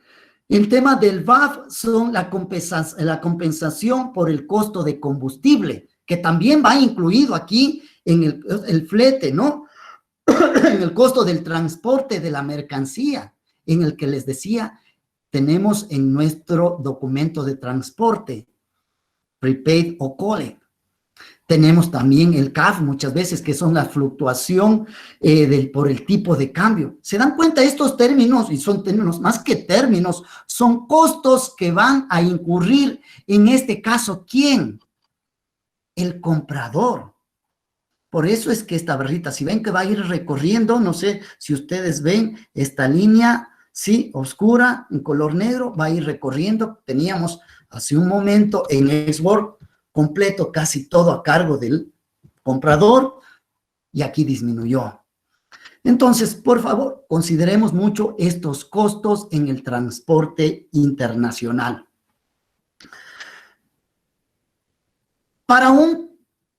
D: El tema del BAF son la compensación por el costo de combustible, que también va incluido aquí en el flete, ¿no? En el costo del transporte de la mercancía, en el que les decía, tenemos en nuestro documento de transporte, prepaid o collect, Tenemos también el CAF muchas veces, que son la fluctuación por el tipo de cambio. ¿Se dan cuenta estos términos? Y son términos, más que términos, son costos que van a incurrir, en este caso, ¿quién? El comprador. Por eso es que esta barrita, si ven que va a ir recorriendo, no sé si ustedes ven esta línea, sí, oscura, en color negro, va a ir recorriendo. Teníamos hace un momento en Export completo, casi todo a cargo del comprador, y aquí disminuyó. Entonces, por favor, consideremos mucho estos costos en el transporte internacional. Para un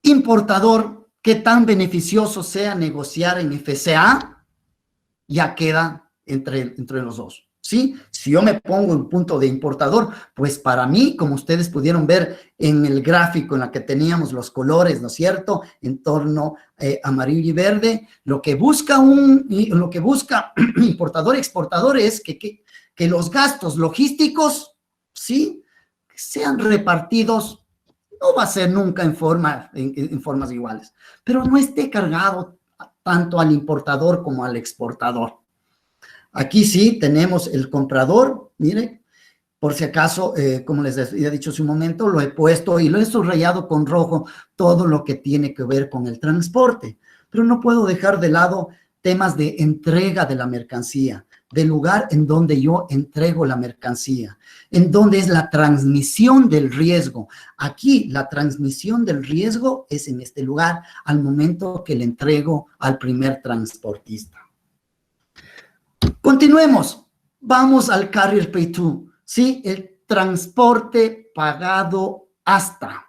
D: importador, ¿qué tan beneficioso sea negociar en FCA? Ya queda entre los dos, ¿sí? Si yo me pongo en punto de importador, pues para mí, como ustedes pudieron ver en el gráfico en la que teníamos los colores, ¿no es cierto?, en torno amarillo y verde, lo que busca importador-exportador es que los gastos logísticos, ¿sí?, sean repartidos. No va a ser nunca en formas iguales, pero no esté cargado tanto al importador como al exportador. Aquí sí tenemos el comprador, mire, por si acaso, como les había dicho hace un momento, lo he puesto y lo he subrayado con rojo, todo lo que tiene que ver con el transporte, pero no puedo dejar de lado temas de entrega de la mercancía, del lugar en donde yo entrego la mercancía, en donde es la transmisión del riesgo. Aquí la transmisión del riesgo es en este lugar, al momento que le entrego al primer transportista. Continuemos, vamos al Carrier Pay To, ¿sí? El transporte pagado hasta.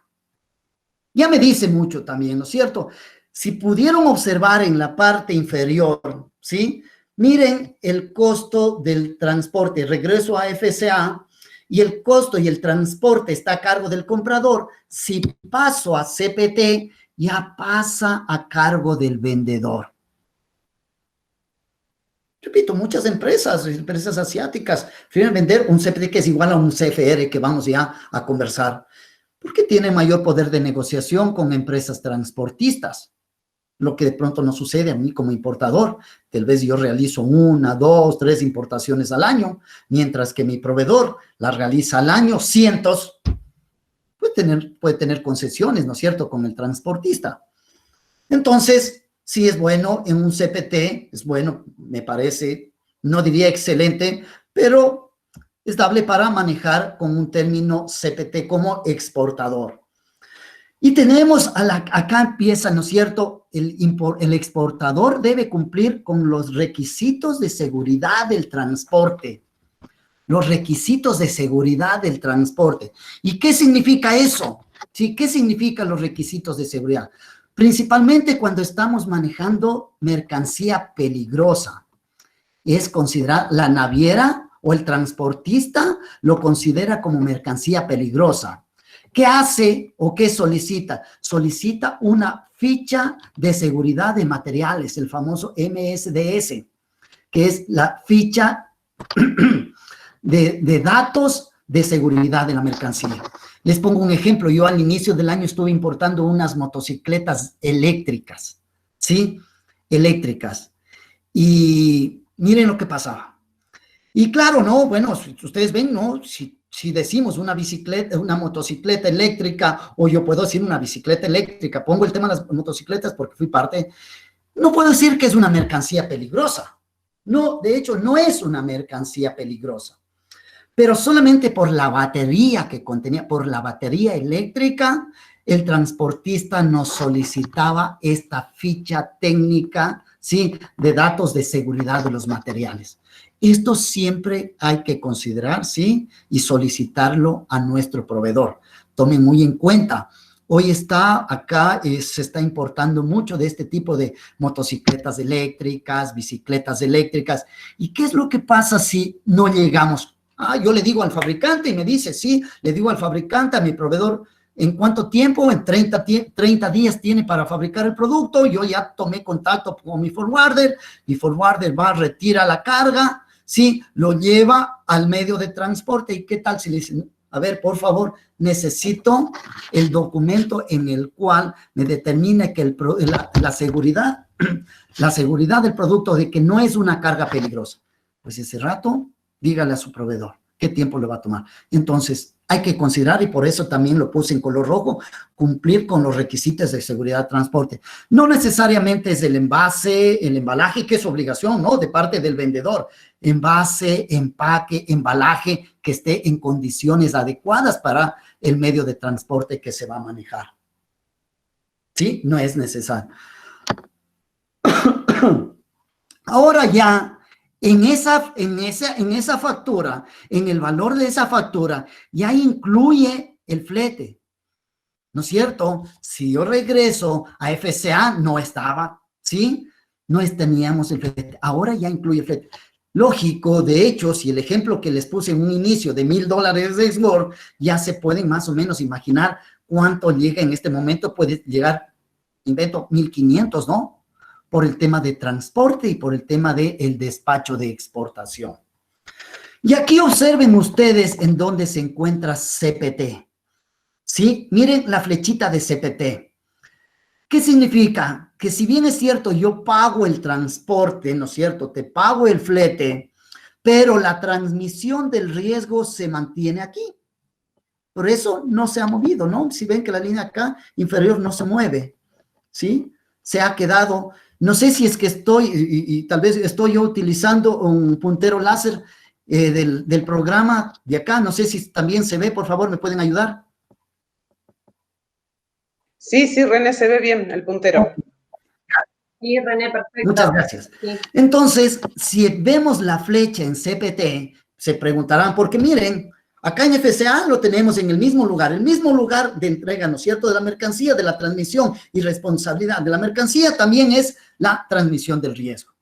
D: Ya me dice mucho también, ¿no es cierto? Si pudieron observar en la parte inferior, ¿sí? Miren el costo del transporte, regreso a FCA, y el costo y el transporte está a cargo del comprador. Si paso a CPT, ya pasa a cargo del vendedor. Repito, muchas empresas asiáticas prefieren vender un CPT que es igual a un CFR, que vamos ya a conversar, porque tiene mayor poder de negociación con empresas transportistas. Lo que de pronto no sucede a mí como importador. Tal vez yo realizo 1, 2, 3 importaciones al año, mientras que mi proveedor las realiza al año cientos. Puede tener concesiones, ¿no es cierto?, con el transportista. Entonces, sí es bueno en un CPT, es bueno, me parece, no diría excelente, pero estable para manejar con un término CPT como exportador. Y tenemos, acá empieza, ¿no es cierto?, el exportador debe cumplir con los requisitos de seguridad del transporte. Los requisitos de seguridad del transporte. ¿Y qué significa eso? ¿Sí? ¿Qué significan los requisitos de seguridad? Principalmente cuando estamos manejando mercancía peligrosa. Es considerar la naviera o el transportista lo considera como mercancía peligrosa. ¿Qué hace o qué solicita? Solicita una ficha de seguridad de materiales, el famoso MSDS, que es la ficha de datos de seguridad de la mercancía. Les pongo un ejemplo. Yo al inicio del año estuve importando unas motocicletas eléctricas, ¿sí? Eléctricas. Y miren lo que pasaba. Y claro, ¿no? Bueno, si ustedes ven, ¿no? Si decimos una motocicleta eléctrica, o yo puedo decir una bicicleta eléctrica, pongo el tema de las motocicletas porque fui parte, no puedo decir que es una mercancía peligrosa. No, de hecho, no es una mercancía peligrosa. Pero solamente por la batería que contenía, por la batería eléctrica, el transportista nos solicitaba esta ficha técnica, ¿sí?, de datos de seguridad de los materiales. Esto siempre hay que considerar, ¿sí?, y solicitarlo a nuestro proveedor. Tomen muy en cuenta. Hoy está acá, se está importando mucho de este tipo de motocicletas eléctricas, bicicletas eléctricas. ¿Y qué es lo que pasa si no llegamos? Yo le digo al fabricante y me dice, sí, le digo al fabricante, a mi proveedor, ¿en cuánto tiempo? En 30 días tiene para fabricar el producto. Yo ya tomé contacto con mi forwarder va, retira la carga, sí, lo lleva al medio de transporte. ¿Y qué tal si le dicen, A ver, por favor, necesito el documento en el cual me determine que la seguridad del producto, de que no es una carga peligrosa. Pues ese rato, dígale a su proveedor qué tiempo le va a tomar. Entonces, hay que considerar, y por eso también lo puse en color rojo, cumplir con los requisitos de seguridad de transporte. No necesariamente es el envase, el embalaje, que es obligación, ¿no?, de parte del vendedor. Envase, empaque, embalaje, que esté en condiciones adecuadas para el medio de transporte que se va a manejar. ¿Sí? No es necesario. Ahora ya, en esa factura, en el valor de esa factura, ya incluye el flete, ¿no es cierto? Si yo regreso a FCA, no estaba, ¿sí? No teníamos el flete, ahora ya incluye el flete. Lógico, de hecho, si el ejemplo que les puse en un inicio de $1,000 de export, ya se pueden más o menos imaginar cuánto llega en este momento, puede llegar, invento, 1,500, ¿no? Por el tema de transporte y por el tema del despacho de exportación. Y aquí observen ustedes en dónde se encuentra CPT. ¿Sí? Miren la flechita de CPT. ¿Qué significa? Que si bien es cierto, yo pago el transporte, ¿no es cierto? Te pago el flete, pero la transmisión del riesgo se mantiene aquí. Por eso no se ha movido, ¿no? Si ven que la línea acá inferior no se mueve, ¿sí? Se ha quedado. No sé si es que estoy, y tal vez estoy yo utilizando un puntero láser del programa de acá. No sé si también se ve, por favor, ¿me pueden ayudar?
A: Sí, René, se ve bien el puntero.
B: Sí, René, perfecto.
D: Muchas gracias. Sí. Entonces, si vemos la flecha en CPT, se preguntarán, porque miren, acá en FCA lo tenemos en el mismo lugar de entrega, ¿no es cierto?, de la mercancía, de la transmisión, y responsabilidad de la mercancía también es la transmisión del riesgo.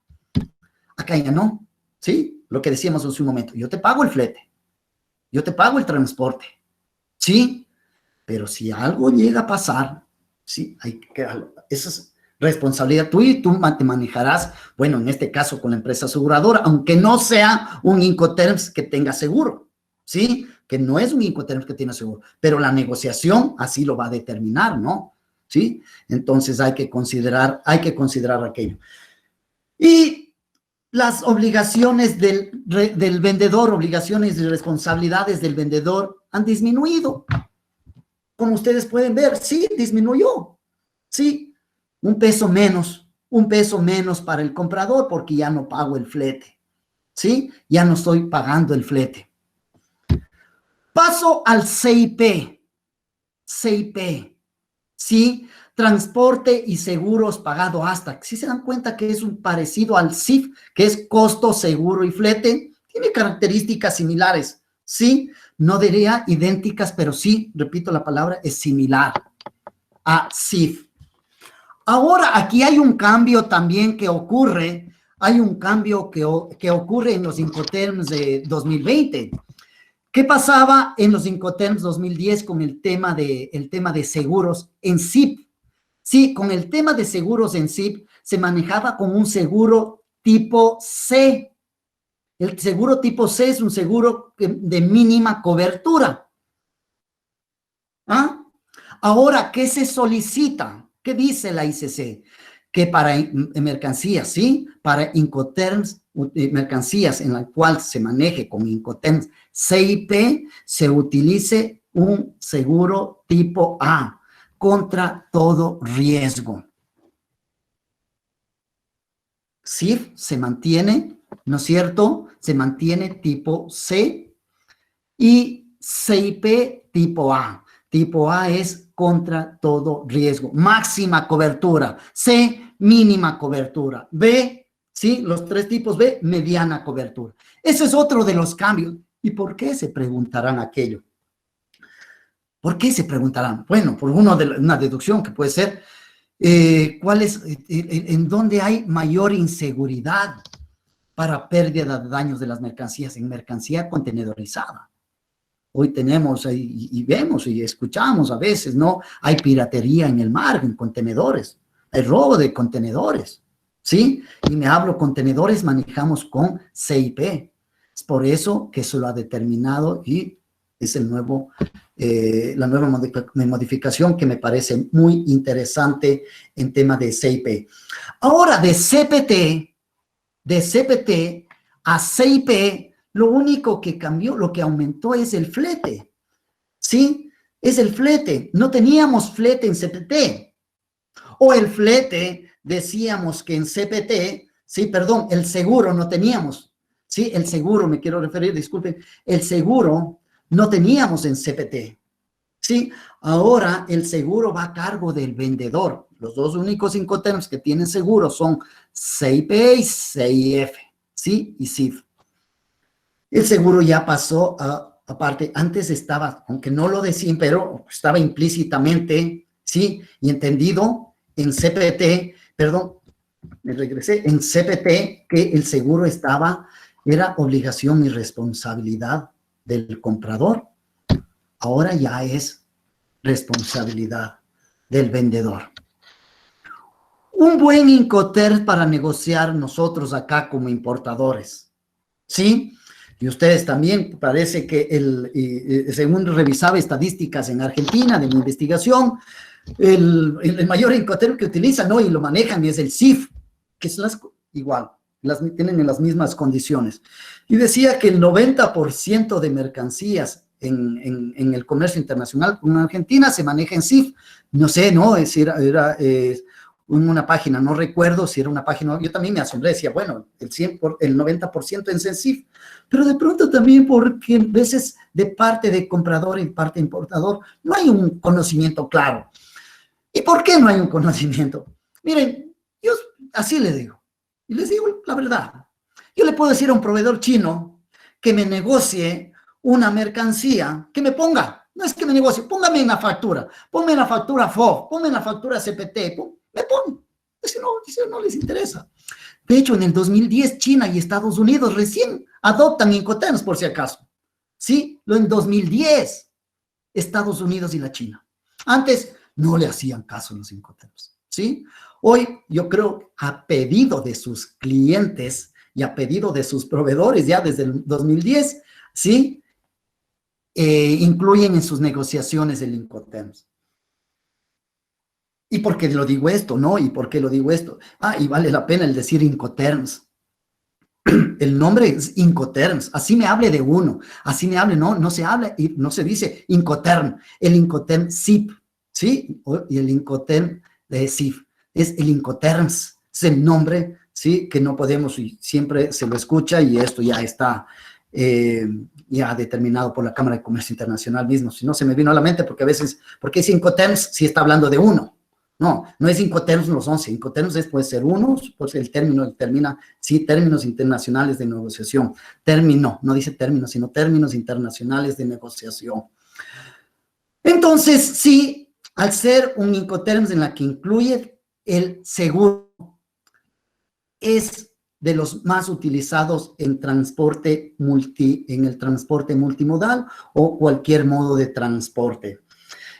D: Acá ya no, ¿sí? Lo que decíamos hace un momento, yo te pago el flete, yo te pago el transporte, ¿sí? Pero si algo llega a pasar, ¿sí? Esa es responsabilidad tuya y tú te manejarás, bueno, en este caso con la empresa aseguradora, aunque no sea un Incoterms que tenga seguro, ¿sí? Que no es un Incoterms que tiene seguro, pero la negociación así lo va a determinar, ¿no? ¿Sí? Entonces hay que considerar aquello. Y las obligaciones del vendedor, obligaciones y responsabilidades del vendedor han disminuido. Como ustedes pueden ver, sí, disminuyó, sí, un peso menos para el comprador porque ya no pago el flete, ¿sí? Ya no estoy pagando el flete. Paso al CIP, ¿sí? Transporte y seguros pagado hasta. ¿Sí se dan cuenta que es un parecido al CIF, que es costo, seguro y flete? Tiene características similares, ¿sí? No diría idénticas, pero sí, repito la palabra, es similar a CIF. Ahora, aquí hay un cambio también que ocurre, que ocurre en los Incoterms de 2020. ¿Qué pasaba en los Incoterms 2010 con el tema de seguros en CIP? Sí, con el tema de seguros en CIP se manejaba con un seguro tipo C. El seguro tipo C es un seguro de mínima cobertura. ¿Ah? Ahora, ¿qué se solicita? ¿Qué dice la ICC? Que para mercancías, ¿sí? Para Incoterms, mercancías en la cual se maneje con Incoterms CIP, se utilice un seguro tipo A contra todo riesgo. CIF se mantiene, ¿no es cierto? Se mantiene tipo C y CIP tipo A. Tipo A es contra todo riesgo, máxima cobertura. C, mínima cobertura. B, ¿sí? Los tres tipos B, mediana cobertura. Ese es otro de los cambios. ¿Y por qué se preguntarán aquello? ¿Por qué se preguntarán? Bueno, por una deducción que puede ser, ¿en dónde hay mayor inseguridad para pérdida de daños de las mercancías? En mercancía contenedorizada. Hoy tenemos y vemos y escuchamos a veces, ¿no? Hay piratería en el mar, en contenedores, hay robo de contenedores, ¿sí? Y me hablo contenedores, manejamos con CIP. Es por eso que eso lo ha determinado y Es el nuevo, la nueva modificación que me parece muy interesante en tema de CIP. Ahora, de CPT a CIP, lo único que cambió, lo que aumentó es el flete, ¿sí? Es el flete. No teníamos flete en CPT. O el flete, decíamos que en CPT, sí, perdón, el seguro no teníamos, ¿sí? El seguro, me quiero referir, disculpen, el seguro no teníamos en CPT, ¿sí? Ahora el seguro va a cargo del vendedor. Los dos únicos Incoterms que tienen seguro son CIP y CIF, ¿sí? Y CIF. El seguro ya pasó aparte, antes estaba, aunque no lo decían, pero estaba implícitamente, ¿sí? Y entendido en CPT, perdón, me regresé, en CPT que el seguro era obligación y responsabilidad del comprador. Ahora ya es responsabilidad del vendedor. Un buen Incoterm para negociar nosotros acá como importadores, ¿sí? Y ustedes también, parece que según revisaba estadísticas en Argentina de mi investigación, el mayor Incoterm que utilizan, ¿no? Y lo manejan es el CIF, que es igual, tienen en las mismas condiciones. Y decía que el 90% de mercancías en el comercio internacional con Argentina se maneja en CIF. No sé, ¿no? Es decir, era una página, no recuerdo si era una página, yo también me asombré, decía, bueno, el 90% en CIF, pero de pronto también porque a veces de parte de comprador y parte importador no hay un conocimiento claro. ¿Y por qué no hay un conocimiento? Miren, yo así les digo, y les digo la verdad, yo le puedo decir a un proveedor chino que me negocie una mercancía, que me ponga, no es que me negocie, póngame en la factura, ponme en la factura FOB, ponme en la factura CPT, me pone, si no les interesa. De hecho, en el 2010, China y Estados Unidos recién adoptan Incoterms, por si acaso, ¿sí? En 2010, Estados Unidos y la China. Antes no le hacían caso a los Incoterms, ¿sí? Hoy, yo creo, a pedido de sus clientes y a pedido de sus proveedores, ya desde el 2010, ¿sí? Incluyen en sus negociaciones el Incoterms. ¿Y por qué lo digo esto, no? ¿Y por qué lo digo esto? Y vale la pena el decir Incoterms. El nombre es Incoterms, así me hable de uno, así me hable, no se habla y no se dice Incoterm, el Incoterm CIP, ¿sí? Y el Incoterm de CIF, es el Incoterms, es el nombre, ¿sí? Que no podemos, y siempre se lo escucha y esto ya está ya determinado por la Cámara de Comercio Internacional mismo, si no se me vino a la mente porque a veces, porque es Incoterms si está hablando de uno. No es Incoterms los 11, Incoterms puede ser unos, pues el término termina, sí, términos internacionales de negociación, término, no dice términos, sino términos internacionales de negociación. Entonces, sí, al ser un Incoterms en la que incluye el seguro, es de los más utilizados en en el transporte multimodal o cualquier modo de transporte.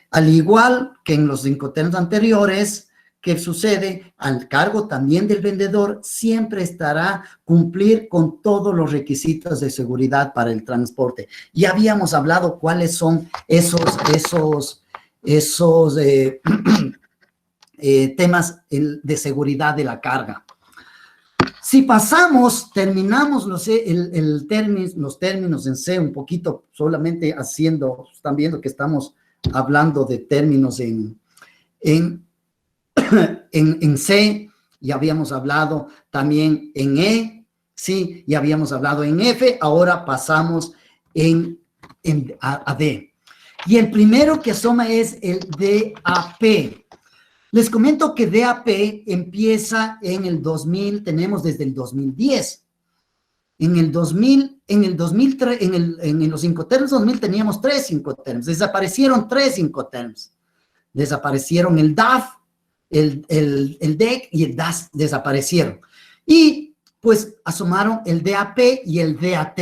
D: Al igual que en los Incoterms anteriores, ¿qué sucede? Al cargo también del vendedor siempre estará cumplir con todos los requisitos de seguridad para el transporte. Ya habíamos hablado cuáles son esos temas de seguridad de la carga. Si terminamos los términos en C un poquito, solamente están viendo que estamos hablando de términos en C, y habíamos hablado también en E, sí, y habíamos hablado en F, ahora pasamos a D. Y el primero que asoma es el DAP. Les comento que DAP empieza en el 2000, tenemos desde el 2010. En los Incoterms 2000 teníamos 3 Incoterms, desaparecieron 3 Incoterms. Desaparecieron el DAF, el DEC y el DAS desaparecieron. Y pues asomaron el DAP y el DAT.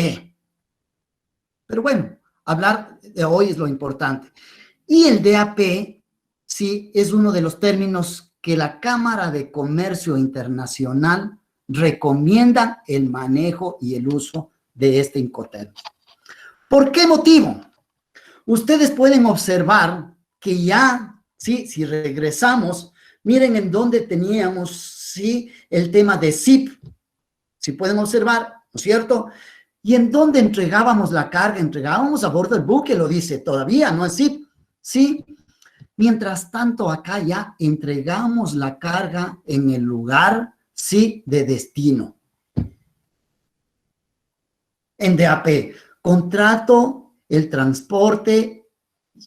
D: Pero bueno, hablar de hoy es lo importante. Y el DAP, sí, es uno de los términos que la Cámara de Comercio Internacional recomienda el manejo y el uso de este Incoterm. ¿Por qué motivo? Ustedes pueden observar que ya, ¿sí? Si regresamos, miren en dónde teníamos, ¿sí? El tema de zip. Si pueden observar, ¿no es cierto? Y en dónde entregábamos la carga, entregábamos a bordo del buque, lo dice todavía, no es zip, ¿sí? Mientras tanto, acá ya entregamos la carga en el lugar, sí, de destino. En DAP, contrato, el transporte,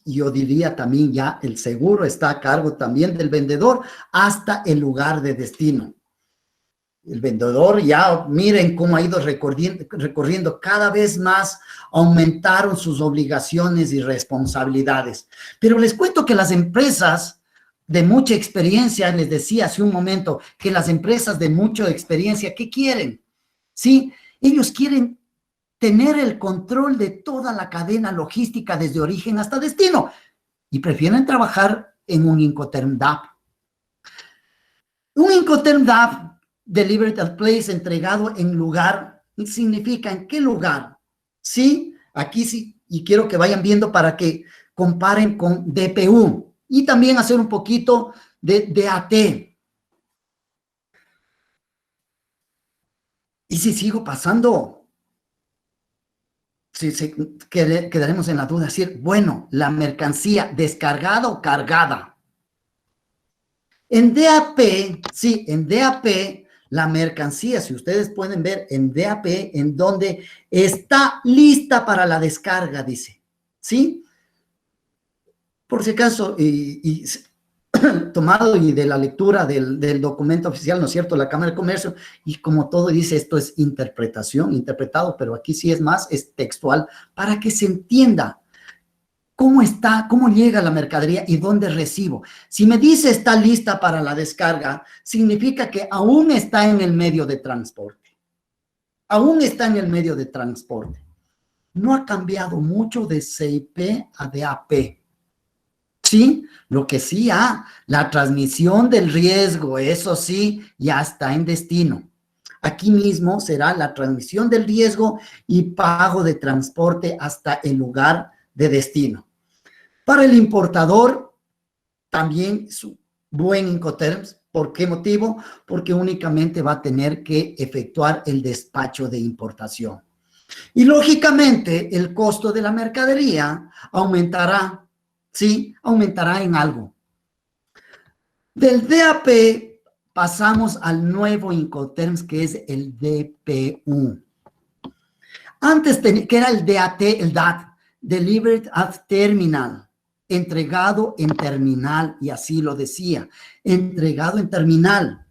D: yo diría también ya el seguro está a cargo también del vendedor hasta el lugar de destino. El vendedor ya, miren cómo ha ido recorriendo cada vez más, aumentaron sus obligaciones y responsabilidades. Pero les cuento que las empresas de mucha experiencia, les decía hace un momento, que las empresas de mucha experiencia, ¿qué quieren? Sí, ellos quieren tener el control de toda la cadena logística desde origen hasta destino y prefieren trabajar en un Incoterm DAP. Un Incoterm DAP, Delivered at Place, entregado en lugar, significa en qué lugar. Sí, aquí sí, y quiero que vayan viendo para que comparen con DPU y también hacer un poquito de DAT. Y si sigo pasando, quedaremos en la duda, decir, bueno, la mercancía descargada o cargada. En DAP, sí, en DAP, la mercancía, si ustedes pueden ver en DAP, en donde está lista para la descarga, dice, ¿sí? Por si acaso, tomado y de la lectura del documento oficial, ¿no es cierto?, la Cámara de Comercio, y como todo dice, esto es interpretado, pero aquí sí es más, es textual, para que se entienda cómo está, cómo llega la mercadería y dónde recibo. Si me dice está lista para la descarga, significa que aún está en el medio de transporte. Aún está en el medio de transporte. No ha cambiado mucho de CIP a DAP. Sí, lo que sí, la transmisión del riesgo, eso sí, ya está en destino. Aquí mismo será la transmisión del riesgo y pago de transporte hasta el lugar de destino. Para el importador, también su buen Incoterms. ¿Por qué motivo? Porque únicamente va a tener que efectuar el despacho de importación. Y lógicamente, el costo de la mercadería aumentará. Sí, aumentará en algo. Del DAP pasamos al nuevo Incoterms, que es el DPU. Antes, que era el DAT, el DAT, Delivered at Terminal, entregado en terminal, y así lo decía, entregado en terminal.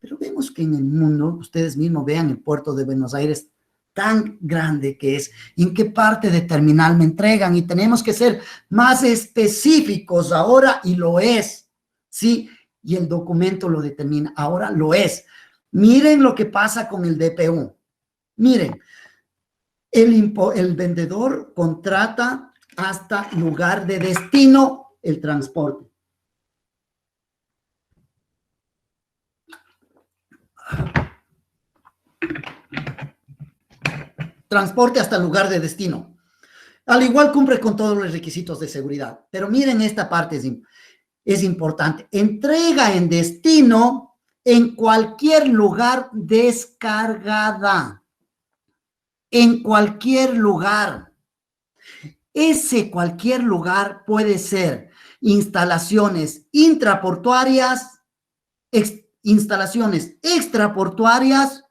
D: Pero vemos que en el mundo, ustedes mismos vean el puerto de Buenos Aires, tan grande que es, en qué parte de terminal me entregan, y tenemos que ser más específicos ahora, y lo es, ¿sí? Y el documento lo determina, ahora lo es. Miren lo que pasa con el DPU. Miren, el vendedor contrata hasta lugar de destino el transporte. Transporte hasta el lugar de destino. Al igual cumple con todos los requisitos de seguridad. Pero miren, esta parte es importante. Entrega en destino en cualquier lugar descargada. En cualquier lugar. Ese cualquier lugar puede ser instalaciones intraportuarias, instalaciones extraportuarias,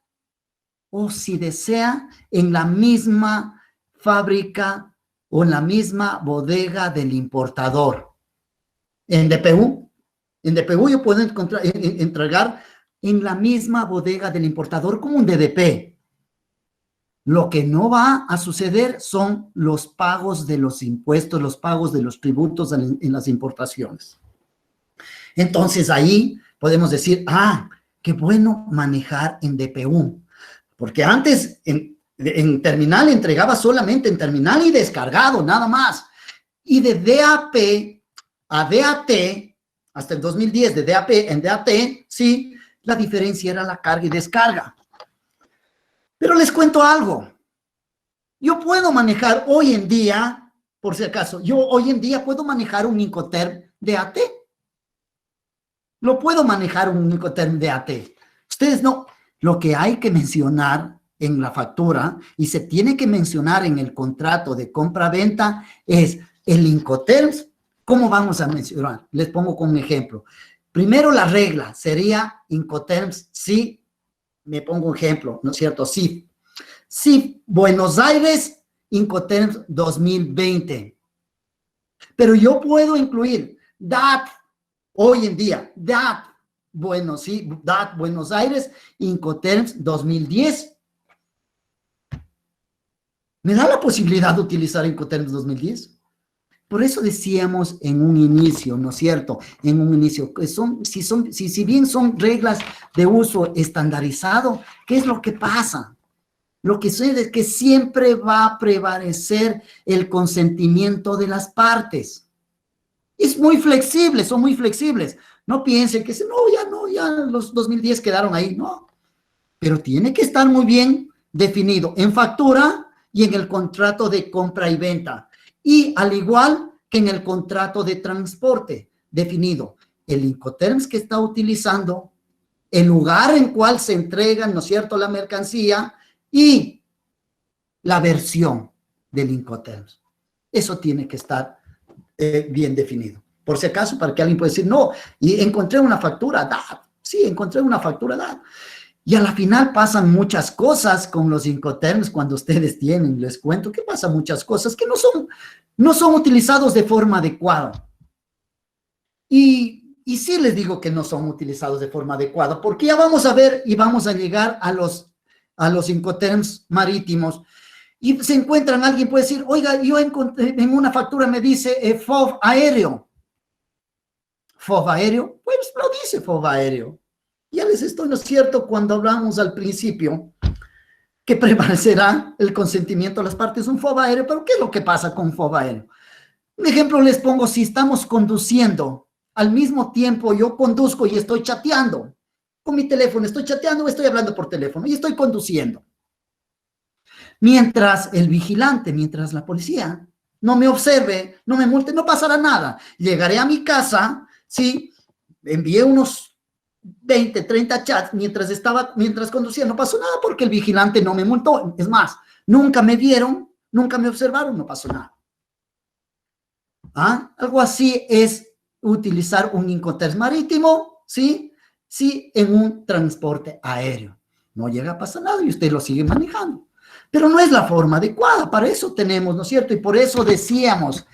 D: o si desea, en la misma fábrica o en la misma bodega del importador. En DPU yo puedo entregar en la misma bodega del importador como un DDP. Lo que no va a suceder son los pagos de los impuestos, los pagos de los tributos en las importaciones. Entonces ahí podemos decir, qué bueno manejar en DPU. Porque antes en terminal entregaba solamente en terminal y descargado, nada más. Y de DAP a DAT, hasta el 2010, de DAP en DAT, sí, la diferencia era la carga y descarga. Pero les cuento algo. Yo puedo manejar hoy en día por si acaso, yo hoy en día puedo manejar un Incoterm DAT. Lo puedo manejar un Incoterm DAT. Ustedes no, lo que hay que mencionar en la factura y se tiene que mencionar en el contrato de compra-venta es el Incoterms. ¿Cómo vamos a mencionar? Les pongo como ejemplo. Primero la regla sería Incoterms, sí, me pongo un ejemplo, ¿no es cierto? Sí. Sí, Buenos Aires, Incoterms 2020. Pero yo puedo incluir DAT, hoy en día, DAT, bueno, sí, DAT Buenos Aires, Incoterms 2010. ¿Me da la posibilidad de utilizar Incoterms 2010? Por eso decíamos en un inicio, ¿no es cierto? En un inicio, que si bien son reglas de uso estandarizado, ¿qué es lo que pasa? Lo que sucede es que siempre va a prevalecer el consentimiento de las partes. Es muy flexible, son muy flexibles. No piensen que ya los 2010 quedaron ahí, no. Pero tiene que estar muy bien definido en factura y en el contrato de compra y venta. Y al igual que en el contrato de transporte definido, el Incoterms que está utilizando, el lugar en cual se entrega, ¿no es cierto?, la mercancía y la versión del Incoterms. Eso tiene que estar bien definido. Por si acaso, para que alguien pueda decir, no, y encontré una factura, sí, encontré una factura, Y a la final pasan muchas cosas con los Incoterms cuando ustedes tienen, les cuento que pasan muchas cosas que no son utilizados de forma adecuada. Y sí les digo que no son utilizados de forma adecuada, porque ya vamos a ver y vamos a llegar a los Incoterms marítimos. Y se encuentran, alguien puede decir, oiga, yo encontré en una factura me dice FOB aéreo. FOB aéreo, pues lo dice FOB aéreo. Ya les estoy, ¿no es cierto?, cuando hablamos al principio, que prevalecerá el consentimiento de las partes, un FOB aéreo, pero ¿qué es lo que pasa con FOB aéreo? Un ejemplo les pongo, si estamos conduciendo, al mismo tiempo yo conduzco y estoy chateando con mi teléfono, estoy chateando o estoy hablando por teléfono y estoy conduciendo. Mientras el vigilante, mientras la policía no me observe, no me multe, no pasará nada. Llegaré a mi casa, sí, envié unos 20, 30 chats mientras conducía, no pasó nada porque el vigilante no me multó. Es más, nunca me vieron, nunca me observaron, no pasó nada. Algo así es utilizar un Incoterms marítimo, ¿sí? Sí, en un transporte aéreo. No llega a pasar nada y usted lo sigue manejando. Pero no es la forma adecuada, para eso tenemos, ¿no es cierto? Y por eso decíamos,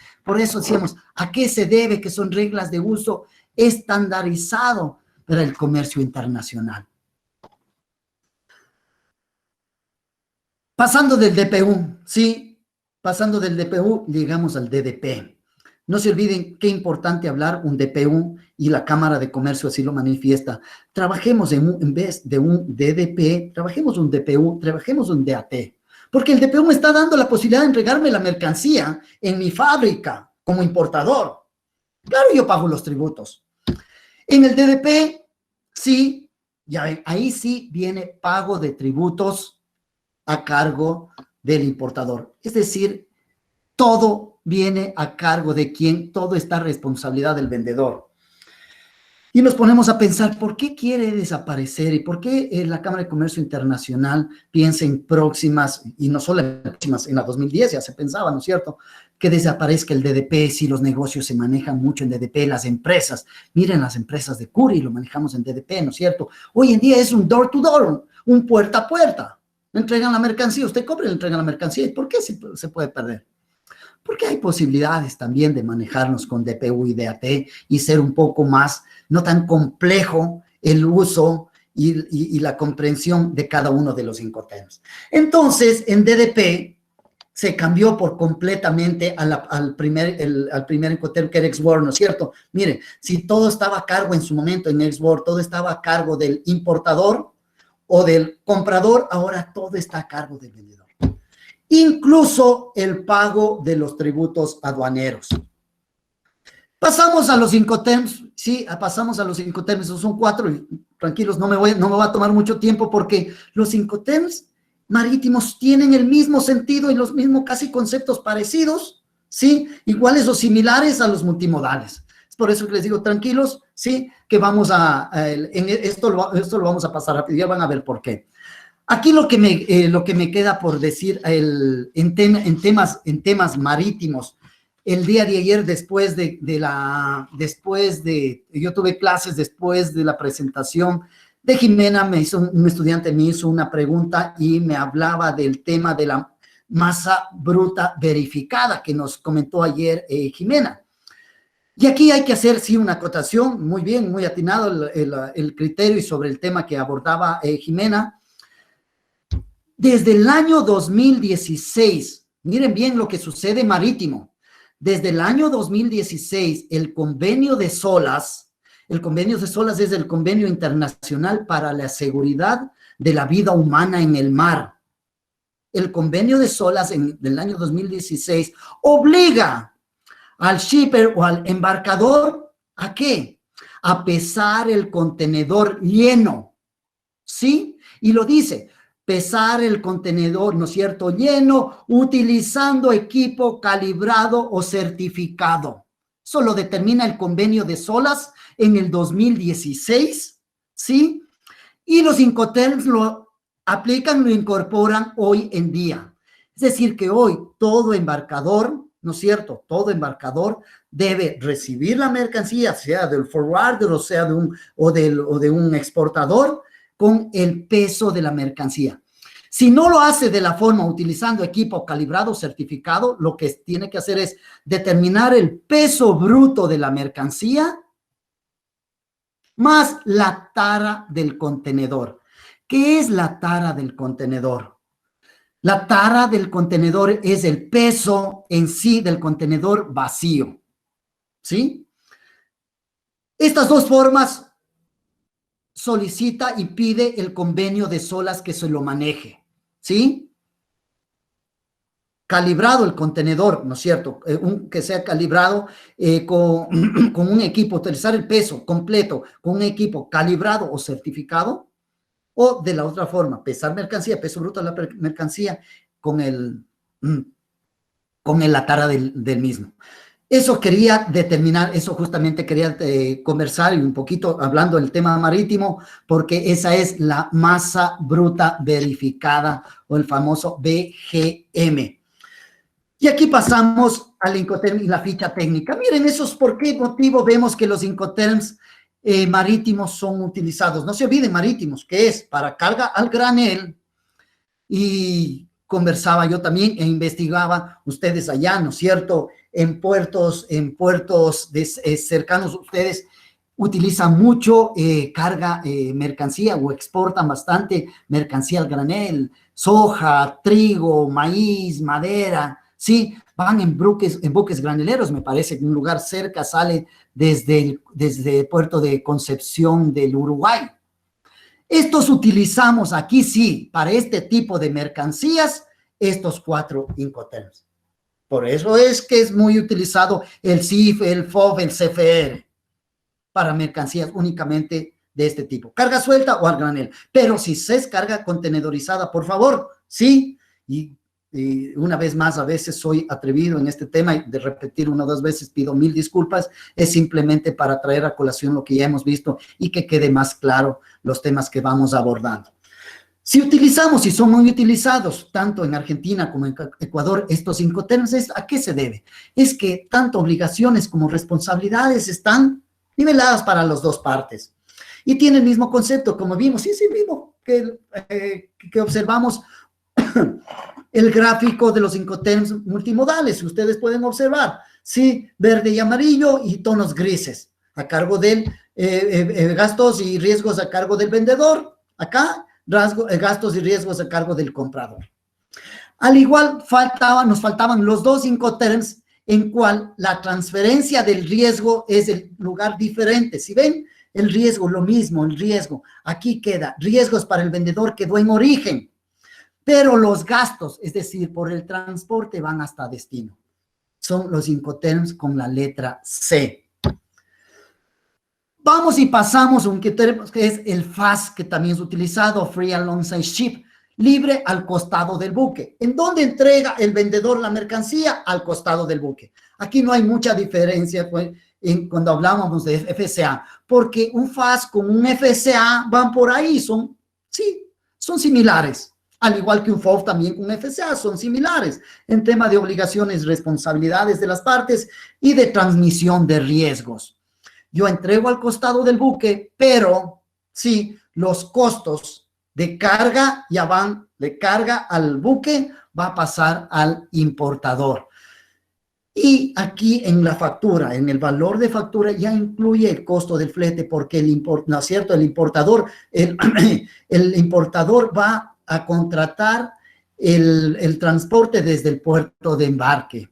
D: ¿a qué se debe? Que son reglas de uso estandarizado para el comercio internacional. Pasando del DPU, ¿sí? Pasando del DPU, llegamos al DDP. No se olviden qué importante hablar un DPU y la Cámara de Comercio así lo manifiesta. Trabajemos en vez de un DDP, trabajemos un DPU, trabajemos un DAT. Porque el DPU me está dando la posibilidad de entregarme la mercancía en mi fábrica como importador. Claro, yo pago los tributos. En el DDP, sí, ya ven, ahí sí viene pago de tributos a cargo del importador. Es decir, todo viene a cargo de quien, todo está a responsabilidad del vendedor. Y nos ponemos a pensar, ¿por qué quiere desaparecer? ¿Y por qué la Cámara de Comercio Internacional piensa en próximas, y no solo en próximas, en la 2010 ya se pensaba, ¿no es cierto?, que desaparezca el DDP si los negocios se manejan mucho en DDP, las empresas. Miren las empresas de Curi, lo manejamos en DDP, ¿no es cierto? Hoy en día es un door to door, un puerta a puerta. Le entregan la mercancía, usted compra y le entregan la mercancía. ¿Y por qué se puede perder? Porque hay posibilidades también de manejarnos con DPU y DAT y ser un poco más, no tan complejo el uso y la comprensión de cada uno de los Incoterms. Entonces, en DDP se cambió por completamente al primer Incoterm que era Ex-World, ¿no es cierto? Mire, si todo estaba a cargo en su momento en Ex-World, todo estaba a cargo del importador o del comprador, ahora todo está a cargo del vendedor. Incluso el pago de los tributos aduaneros. Pasamos a los Incoterms, sí, pasamos a los Incoterms, esos son 4, y tranquilos, no me va a tomar mucho tiempo porque los Incoterms marítimos tienen el mismo sentido y los mismos casi conceptos parecidos, ¿sí? Iguales o similares a los multimodales. Es por eso que les digo, tranquilos, ¿sí? Que vamos esto lo vamos a pasar rápido, ya van a ver por qué. Aquí lo que me queda por decir en temas marítimos, el día de ayer, yo tuve clases después de la presentación de Jimena, un estudiante me hizo una pregunta y me hablaba del tema de la masa bruta verificada que nos comentó ayer Jimena. Y aquí hay que hacer, sí, una acotación, muy bien, muy atinado el criterio y sobre el tema que abordaba Jimena. Desde el año 2016, miren bien lo que sucede marítimo. Desde el año 2016, el convenio de SOLAS es el Convenio Internacional para la Seguridad de la Vida Humana en el Mar. El convenio de SOLAS del año 2016 obliga al shipper o al embarcador, ¿a qué? A pesar el contenedor lleno, ¿sí? Y lo dice, pesar el contenedor, ¿no es cierto?, lleno, utilizando equipo calibrado o certificado. Eso lo determina el convenio de SOLAS en el 2016, ¿sí? Y los Incoterms lo aplican, lo incorporan hoy en día. Es decir, que hoy todo embarcador, ¿no es cierto?, todo embarcador debe recibir la mercancía, sea del forwarder o sea de un exportador, con el peso de la mercancía. Si no lo hace de la forma utilizando equipo calibrado certificado, lo que tiene que hacer es determinar el peso bruto de la mercancía más la tara del contenedor. ¿Qué es la tara del contenedor? La tara del contenedor es el peso en sí del contenedor vacío, ¿sí? Estas dos formas solicita y pide el convenio de SOLAS que se lo maneje, ¿sí? Calibrado el contenedor, ¿no es cierto? Que sea calibrado con un equipo, utilizar el peso completo con un equipo calibrado o certificado, o de la otra forma, pesar mercancía, peso bruto de la mercancía con la tara del mismo. Eso quería determinar, eso justamente quería conversar y un poquito hablando del tema marítimo, porque esa es la masa bruta verificada o el famoso BGM. Y aquí pasamos al Incoterm y la ficha técnica. Miren, eso es por qué motivo vemos que los Incoterms marítimos son utilizados. No se olviden, marítimos, que es para carga al granel, y conversaba yo también e investigaba, ustedes allá, ¿no es cierto?, en puertos cercanos a ustedes, utilizan mucho carga mercancía o exportan bastante mercancía al granel, soja, trigo, maíz, madera, ¿sí? Van en buques graneleros, me parece que un lugar cerca sale desde el puerto de Concepción del Uruguay. Estos utilizamos aquí, sí, para este tipo de mercancías, estos 4 Incoterms. Por eso es que es muy utilizado el CIF, el FOB, el CFR, para mercancías únicamente de este tipo. Carga suelta o al granel. Pero si se es carga contenedorizada, por favor, sí. Y una vez más, a veces soy atrevido en este tema y de repetir 1 o 2 veces pido 1000 disculpas. Es simplemente para traer a colación lo que ya hemos visto y que quede más claro los temas que vamos abordando. Si utilizamos y son muy utilizados tanto en Argentina como en Ecuador estos Incoterms, ¿a qué se debe? Es que tanto obligaciones como responsabilidades están niveladas para las dos partes. Y tiene el mismo concepto, como vimos, sí, mismo que observamos el gráfico de los Incoterms multimodales. Ustedes pueden observar, sí, verde y amarillo y tonos grises, a cargo del gastos y riesgos a cargo del vendedor. Acá, gastos y riesgos a cargo del comprador. Al igual, nos faltaban los 2 Incoterms en cual la transferencia del riesgo es el lugar diferente. Si ven, el riesgo, lo mismo, el riesgo. Aquí queda, riesgos para el vendedor quedó en origen, pero los gastos, es decir, por el transporte, van hasta destino. Son los Incoterms con la letra C. Vamos y pasamos a un Incoterm que es el FAS, que también es utilizado, Free Alongside Ship. libre al costado del buque. ¿En dónde entrega el vendedor la mercancía? Al costado del buque. Aquí no hay mucha diferencia cuando hablábamos de FCA, porque un FAS con un FCA van por ahí, son similares. Al igual que un FOF también con FCA, son similares en tema de obligaciones, responsabilidades de las partes y de transmisión de riesgos. Yo entrego al costado del buque, pero sí, los costos de carga ya van de carga al buque, va a pasar al importador. Y aquí en la factura, en el valor de factura, ya incluye el costo del flete, porque ¿no es cierto? El importador va a contratar el transporte desde el puerto de embarque.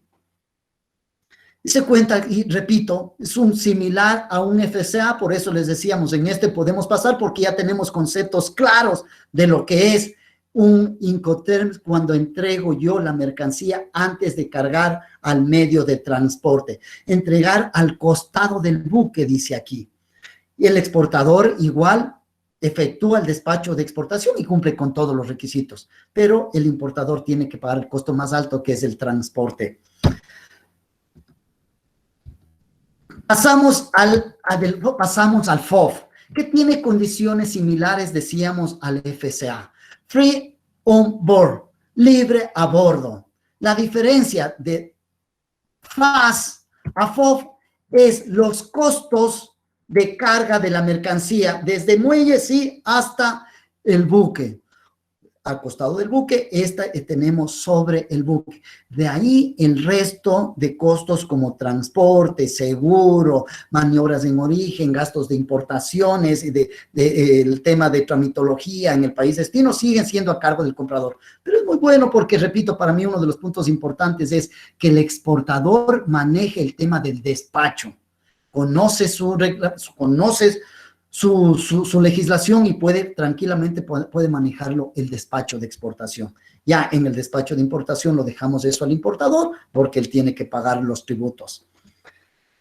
D: Y se cuenta, y repito, es un similar a un FCA, por eso les decíamos, en este podemos pasar porque ya tenemos conceptos claros de lo que es un Incoterms cuando entrego yo la mercancía antes de cargar al medio de transporte. Entregar al costado del buque, dice aquí. Y el exportador igual efectúa el despacho de exportación y cumple con todos los requisitos, pero el importador tiene que pagar el costo más alto, que es el transporte. Pasamos al FOF, que tiene condiciones similares, decíamos, al FCA. Free on board, libre a bordo. La diferencia de FAS a FOF es los costos de carga de la mercancía, desde muelle, sí, hasta el buque. Al costado del buque, esta tenemos sobre el buque. De ahí el resto de costos como transporte, seguro, maniobras en origen, gastos de importaciones, el tema de tramitología en el país destino, siguen siendo a cargo del comprador. Pero es muy bueno porque, repito, para mí uno de los puntos importantes es que el exportador maneje el tema del despacho. Conoce su legislación y tranquilamente puede manejarlo el despacho de exportación. Ya en el despacho de importación lo dejamos eso al importador porque él tiene que pagar los tributos.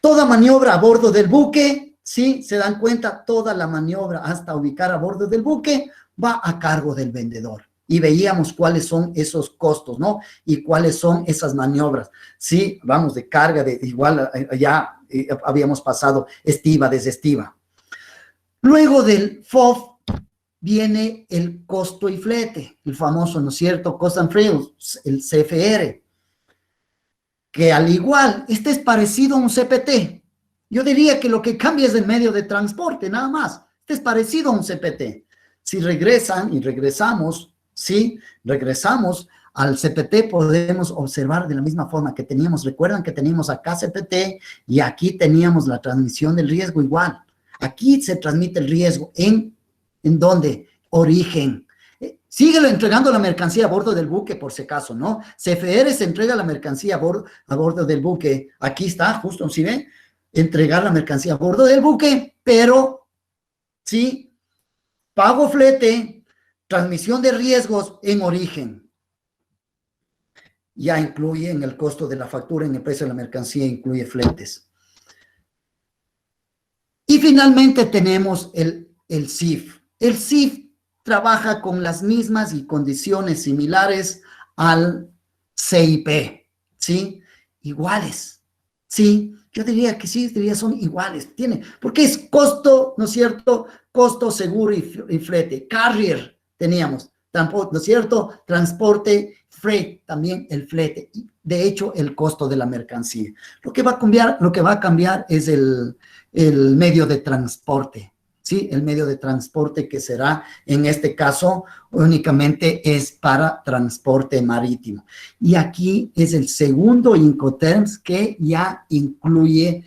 D: Toda maniobra a bordo del buque, ¿sí? Se dan cuenta, toda la maniobra hasta ubicar a bordo del buque va a cargo del vendedor. Y veíamos cuáles son esos costos, ¿no? Y cuáles son esas maniobras. Sí, vamos de carga, igual ya habíamos pasado estiva, desestiva. Luego del FOF viene el costo y flete, el famoso, ¿no es cierto? Cost and Freight, el CFR, que al igual, este es parecido a un CPT. Yo diría que lo que cambia es el medio de transporte, nada más. Este es parecido a un CPT. Si regresan y regresamos, sí, regresamos al CPT, podemos observar de la misma forma que teníamos. Recuerdan que teníamos acá CPT y aquí teníamos la transmisión del riesgo igual. Aquí se transmite el riesgo. ¿En dónde? Origen. Síguelo entregando la mercancía a bordo del buque, por si acaso, ¿no? CFR se entrega la mercancía a bordo del buque. Aquí está, justo, ¿sí ve? Entregar la mercancía a bordo del buque, pero, sí, pago flete, transmisión de riesgos en origen. Ya incluye en el costo de la factura, en el precio de la mercancía, incluye fletes. Y finalmente tenemos el CIF. El CIF trabaja con las mismas y condiciones similares al CIP, ¿sí? Iguales, ¿sí? Yo diría que sí, son iguales. Porque es costo, ¿no es cierto? Costo, seguro y flete. Carrier teníamos, ¿no es cierto? Transporte, freight, también el flete. De hecho, el costo de la mercancía. Lo que va a cambiar es el medio de transporte, ¿sí? El medio de transporte que será, en este caso, únicamente es para transporte marítimo. Y aquí es el segundo Incoterms que ya incluye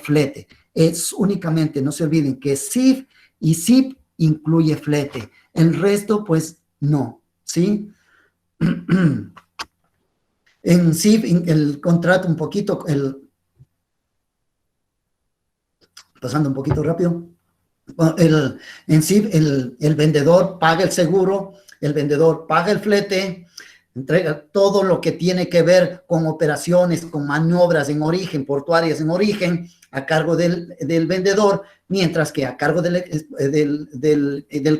D: flete. Es únicamente, no se olviden que CIF y CIP incluye flete. El resto, pues, no, ¿sí? En CIF, el contrato un poquito, pasando un poquito rápido, en CIF el vendedor paga el seguro, el vendedor paga el flete, entrega todo lo que tiene que ver con operaciones, con maniobras en origen, portuarias en origen, a cargo del vendedor, mientras que a cargo del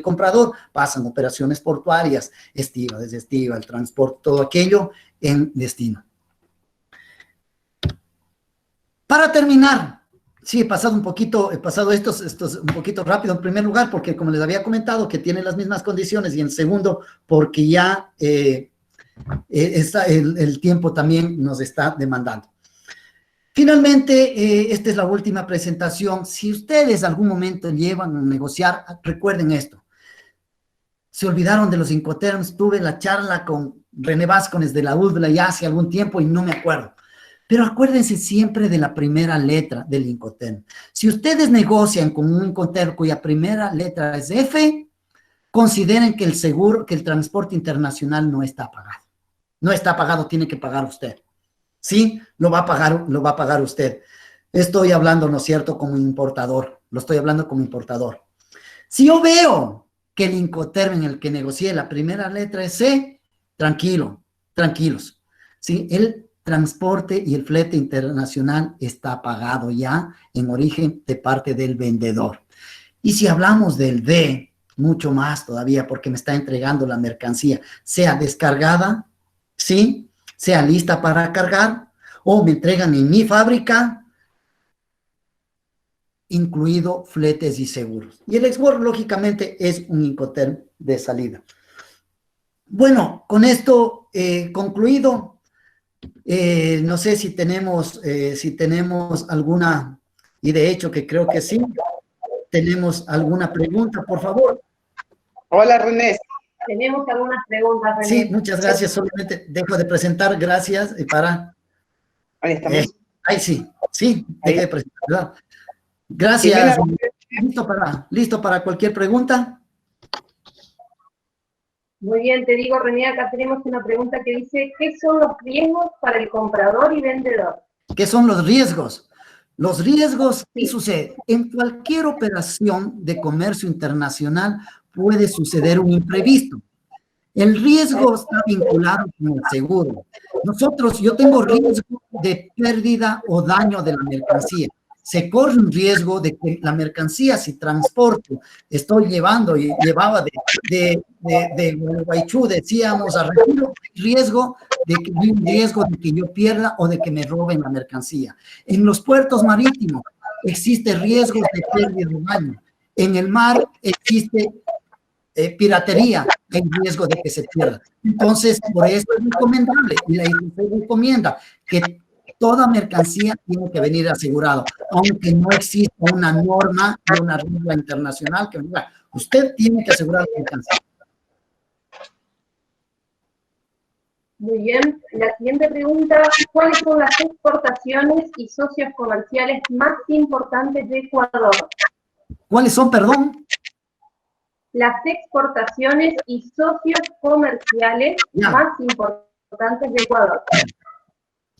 D: comprador pasan operaciones portuarias, estiva, desestiva, el transporte, todo aquello en destino. Para terminar, sí, he pasado estos un poquito rápido en primer lugar, porque como les había comentado, que tiene las mismas condiciones, y en segundo, porque ya el tiempo también nos está demandando. Finalmente, esta es la última presentación. Si ustedes algún momento llevan a negociar, recuerden esto. Se olvidaron de los Incoterms. Tuve la charla con René Vázquez de la UDLA ya hace algún tiempo y no me acuerdo. Pero acuérdense siempre de la primera letra del Incoterm. Si ustedes negocian con un Incoterm cuya primera letra es F, consideren que el transporte internacional no está pagado. No está pagado, tiene que pagar usted. Sí, lo va a pagar usted. Estoy hablando, ¿no es cierto?, como importador. Lo estoy hablando como importador. Si yo veo que el Incoterm en el que negocié la primera letra es C, tranquilos. ¿Sí? El transporte y el flete internacional está pagado ya en origen de parte del vendedor. Y si hablamos del D, mucho más todavía, porque me está entregando la mercancía, sea descargada, ¿sí?, sea lista para cargar, o me entregan en mi fábrica, incluido fletes y seguros. Y el export, lógicamente, es un Incoterm de salida. Bueno, con esto concluido, no sé si tenemos alguna, y de hecho que creo que sí, tenemos alguna pregunta, por favor.
A: Hola, René.
B: Tenemos algunas preguntas, René.
D: Sí, muchas gracias. Solamente dejo de presentar. Gracias.
A: Ahí estamos.
D: Ahí sí, dejé de presentar. Gracias. ¿Listo para cualquier pregunta?
B: Muy bien, te digo, René, acá tenemos una pregunta que dice, ¿qué son los riesgos para el comprador y vendedor?
D: ¿Qué son los riesgos? Los riesgos, ¿qué sucede? En cualquier operación de comercio internacional puede suceder un imprevisto. El riesgo está vinculado con el seguro. Yo tengo riesgo de pérdida o daño de la mercancía. Se corre un riesgo de que la mercancía, si transporto, llevaba de Gualeguaychú, decíamos, a Retiro, riesgo de que yo pierda o de que me roben la mercancía. En los puertos marítimos existe riesgo de pérdida o daño. En el mar existe piratería, hay riesgo de que se pierda. Entonces, por eso es recomendable, y la ICC recomienda que toda mercancía tiene que venir asegurado, aunque no exista una norma o una regla internacional que diga, usted tiene que asegurar la mercancía.
B: Muy bien. La siguiente pregunta, ¿cuáles son las exportaciones y socios comerciales más importantes de Ecuador?
D: ¿Cuáles son, perdón?
B: Las exportaciones y socios comerciales más importantes de Ecuador.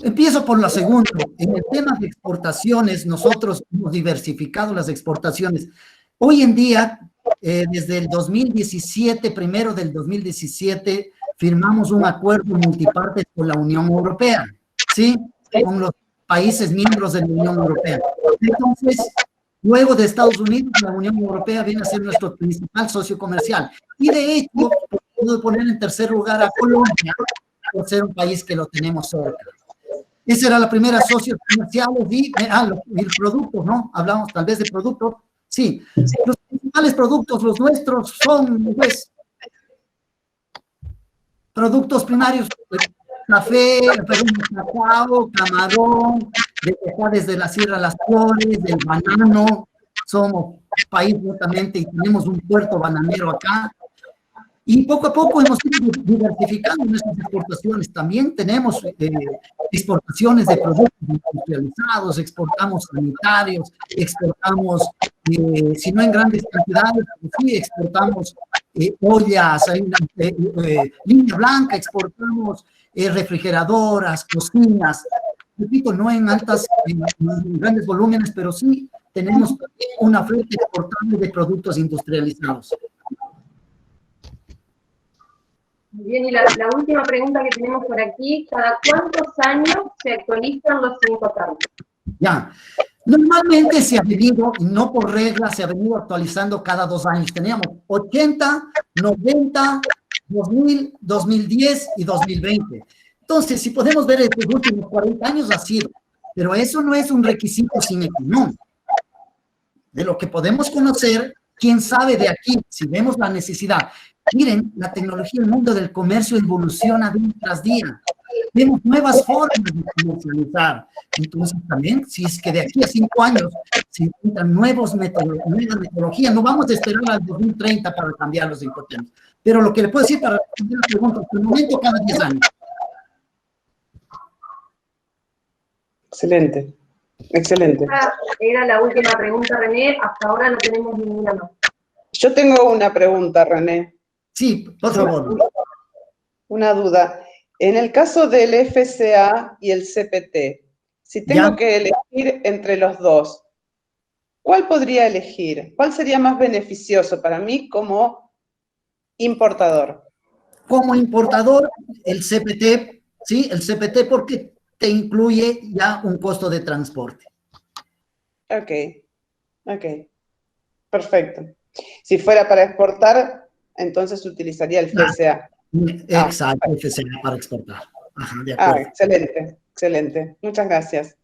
D: Empiezo por la segunda. En el tema de exportaciones, nosotros hemos diversificado las exportaciones. Hoy en día, desde el 2017, primero del 2017, firmamos un acuerdo multipartes con la Unión Europea, ¿sí? Con los países miembros de la Unión Europea. Entonces, luego de Estados Unidos, la Unión Europea viene a ser nuestro principal socio comercial. Y de hecho, podemos poner en tercer lugar a Colombia, por ser un país que lo tenemos cerca. Esa era la primera socio comercial y productos, ¿no? Hablamos tal vez de productos. Sí, los principales productos, los nuestros, son, pues, productos primarios, café, cacao, camarón, desde la Sierra Las Flores, del banano. Somos país justamente y tenemos un puerto bananero acá. Y poco a poco hemos ido diversificando nuestras exportaciones. También tenemos exportaciones de productos industrializados, exportamos sanitarios, exportamos, si no en grandes cantidades, sí, exportamos ollas, línea blanca, exportamos refrigeradoras, cocinas. Repito, no en grandes volúmenes, pero sí tenemos una oferta exportable de productos industrializados.
B: Muy bien, y la última pregunta que tenemos por aquí, ¿cada cuántos años se actualizan los 5 termos?
D: Ya. Normalmente se ha venido, y no por regla, se ha venido actualizando cada 2 años. Teníamos 80, 90, 2000, 2010 y 2020. Entonces, si podemos ver estos últimos 40 años ha sido, pero eso no es un requisito sine qua non. De lo que podemos conocer, quién sabe de aquí, si vemos la necesidad. Miren, la tecnología, el mundo del comercio evoluciona día tras día. Vemos nuevas formas de comercializar. Entonces también, si es que de aquí a 5 años se encuentran nuevas metodologías, no vamos a esperar al 2030 para cambiar los incoterms. Pero lo que le puedo decir para responder la pregunta, hasta el momento cada 10 años.
A: Excelente, excelente.
B: Esta era la última pregunta, René, hasta ahora no tenemos ninguna más.
A: Yo tengo una pregunta, René.
D: Sí, por favor.
A: Una duda. En el caso del FCA y el CPT, si tengo
D: Ya.
A: que elegir entre los dos, ¿cuál podría elegir? ¿Cuál sería más beneficioso para mí como importador?
D: Como importador, el CPT, ¿sí? El CPT porque te incluye ya un costo de transporte.
A: Ok, ok, perfecto. Si fuera para exportar, entonces utilizaría el FCA.
D: Exacto, FCA para exportar. Ajá, de acuerdo.
A: Excelente, excelente. Muchas gracias.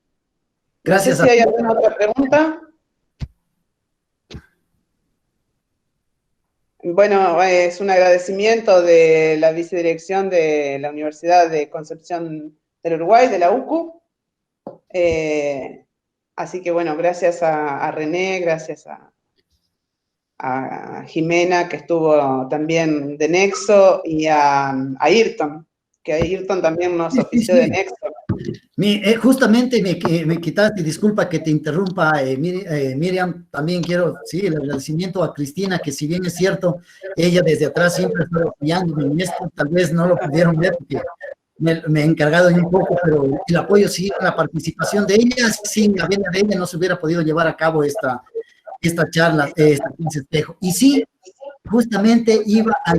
D: Gracias
A: No sé si
D: a
A: hay
D: ti.
A: alguna otra pregunta. Bueno, es un agradecimiento de la vicedirección de la Universidad de Concepción del Uruguay, de la UCU. Así que bueno, gracias a René, gracias a Jimena, que estuvo también de Nexo, y a Ayrton, que Ayrton también nos ofició de Nexo.
D: Justamente me quitaste, disculpa que te interrumpa, Miriam, también quiero, sí, el agradecimiento a Cristina, que si bien es cierto, ella desde atrás siempre está apoyándome en esto, tal vez no lo pudieron ver porque me he encargado yo un poco, pero el apoyo sí, la participación de ella, sin la venia de ella no se hubiera podido llevar a cabo esta charla, esta clase espejo. Y sí, justamente iba a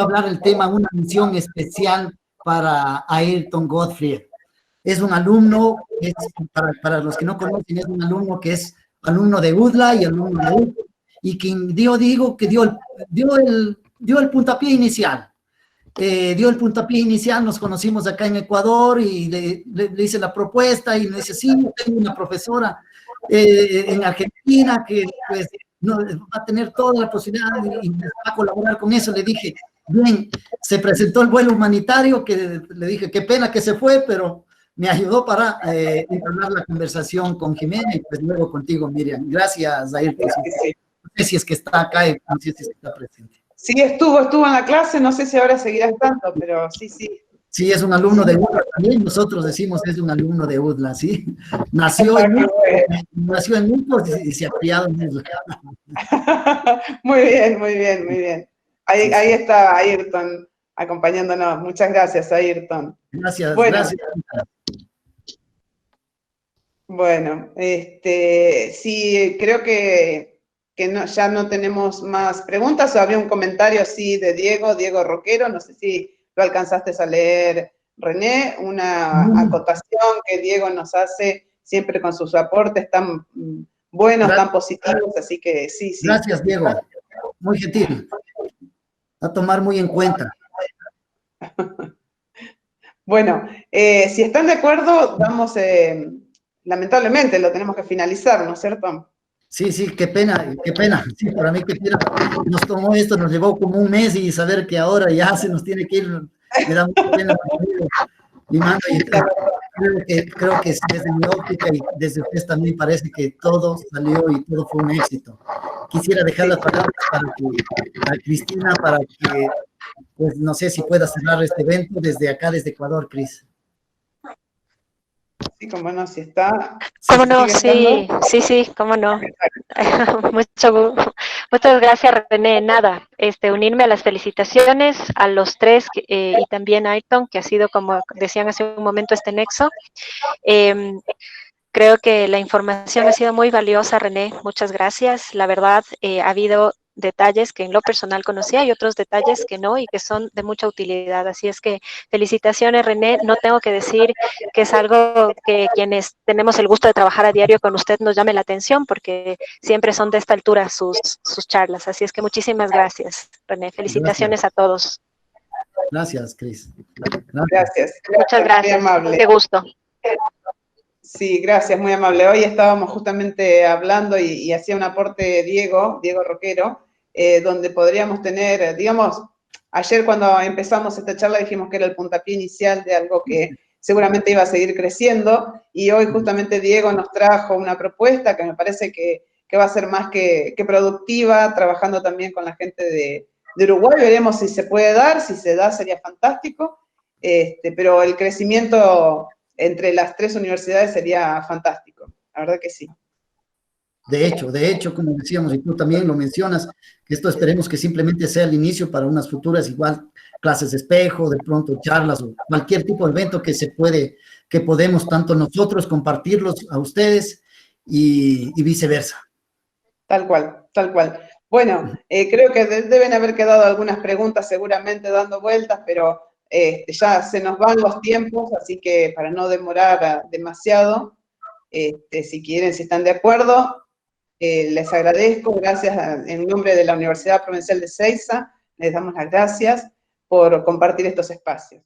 D: hablar del tema, una mención especial para Ayrton Godfrey. Es un alumno, para los que no conocen, es un alumno que es alumno de UDLA y alumno de UDLA, y quien dio el puntapié inicial. Dio el puntapié inicial, nos conocimos acá en Ecuador y le hice la propuesta y me dice, sí, yo tengo una profesora en Argentina que pues no, va a tener toda la posibilidad y va a colaborar con eso. Le dije, bien, se presentó el vuelo humanitario, que le dije, qué pena que se fue, pero me ayudó para entablar la conversación con Jimena y pues luego contigo, Miriam. Gracias, Zair. No sé si es que está acá, no sé si está presente.
A: Sí, estuvo en la clase, no sé si ahora seguirá estando, pero sí.
D: Sí, es un alumno de UDLA también, nosotros decimos que es un alumno de UDLA, ¿sí? Nació en Nupos y se ha criado en UDLA.
A: Muy bien. Ahí está Ayrton acompañándonos. Muchas gracias, Ayrton.
D: Gracias,
A: bueno,
D: gracias.
A: Bueno, sí, creo que ya no tenemos más preguntas. Había un comentario así de Diego Roquero, no sé si lo alcanzaste a leer, René, una acotación que Diego nos hace siempre con sus aportes tan buenos, tan positivos, así que sí.
D: Gracias, Diego. Muy gentil. A tomar muy en cuenta.
A: Bueno, si están de acuerdo, vamos, lamentablemente lo tenemos que finalizar, ¿no es cierto?
D: Sí, qué pena. Sí, para mí qué pena. Nos tomó esto, nos llevó como un mes y saber que ahora ya se nos tiene que ir, me da mucha pena. Creo que desde mi óptica y desde ustedes también parece que todo salió y todo fue un éxito. Quisiera dejar las palabras para Cristina, para que, pues no sé si pueda cerrar este evento desde acá, desde Ecuador, Cris.
A: Sí, cómo no, si está.
C: ¿Cómo no? Sí, cómo no. Muchas gracias, René. Nada, unirme a las felicitaciones a los tres y también a Ayrton, que ha sido, como decían hace un momento, este nexo. Creo que la información ha sido muy valiosa, René. Muchas gracias. La verdad, ha habido detalles que en lo personal conocía y otros detalles que no y que son de mucha utilidad. Así es que felicitaciones, René. No tengo que decir que es algo que quienes tenemos el gusto de trabajar a diario con usted nos llame la atención, porque siempre son de esta altura sus charlas. Así es que muchísimas gracias, René. Felicitaciones
D: Gracias.
C: a todos.
D: Gracias, Cris.
A: Gracias.
C: Muchas gracias.
A: Muy amable.
C: Qué gusto.
A: Sí, gracias, muy amable. Hoy estábamos justamente hablando y hacía un aporte Diego Roquero, donde podríamos tener, digamos, ayer cuando empezamos esta charla dijimos que era el puntapié inicial de algo que seguramente iba a seguir creciendo, y hoy justamente Diego nos trajo una propuesta que me parece que va a ser más que productiva, trabajando también con la gente de Uruguay. Veremos si se puede dar, si se da sería fantástico, pero el crecimiento entre las 3 universidades sería fantástico, la verdad que sí.
D: De hecho, como decíamos, y tú también lo mencionas, que esto esperemos que simplemente sea el inicio para unas futuras, igual, clases de espejo, de pronto charlas o cualquier tipo de evento que podemos tanto nosotros compartirlos a ustedes y viceversa.
A: Tal cual, tal cual. Bueno, creo que deben haber quedado algunas preguntas seguramente dando vueltas, pero ya se nos van los tiempos, así que para no demorar demasiado, si quieren, si están de acuerdo, les agradezco, gracias en nombre de la Universidad Provincial de Seiza, les damos las gracias por compartir estos espacios.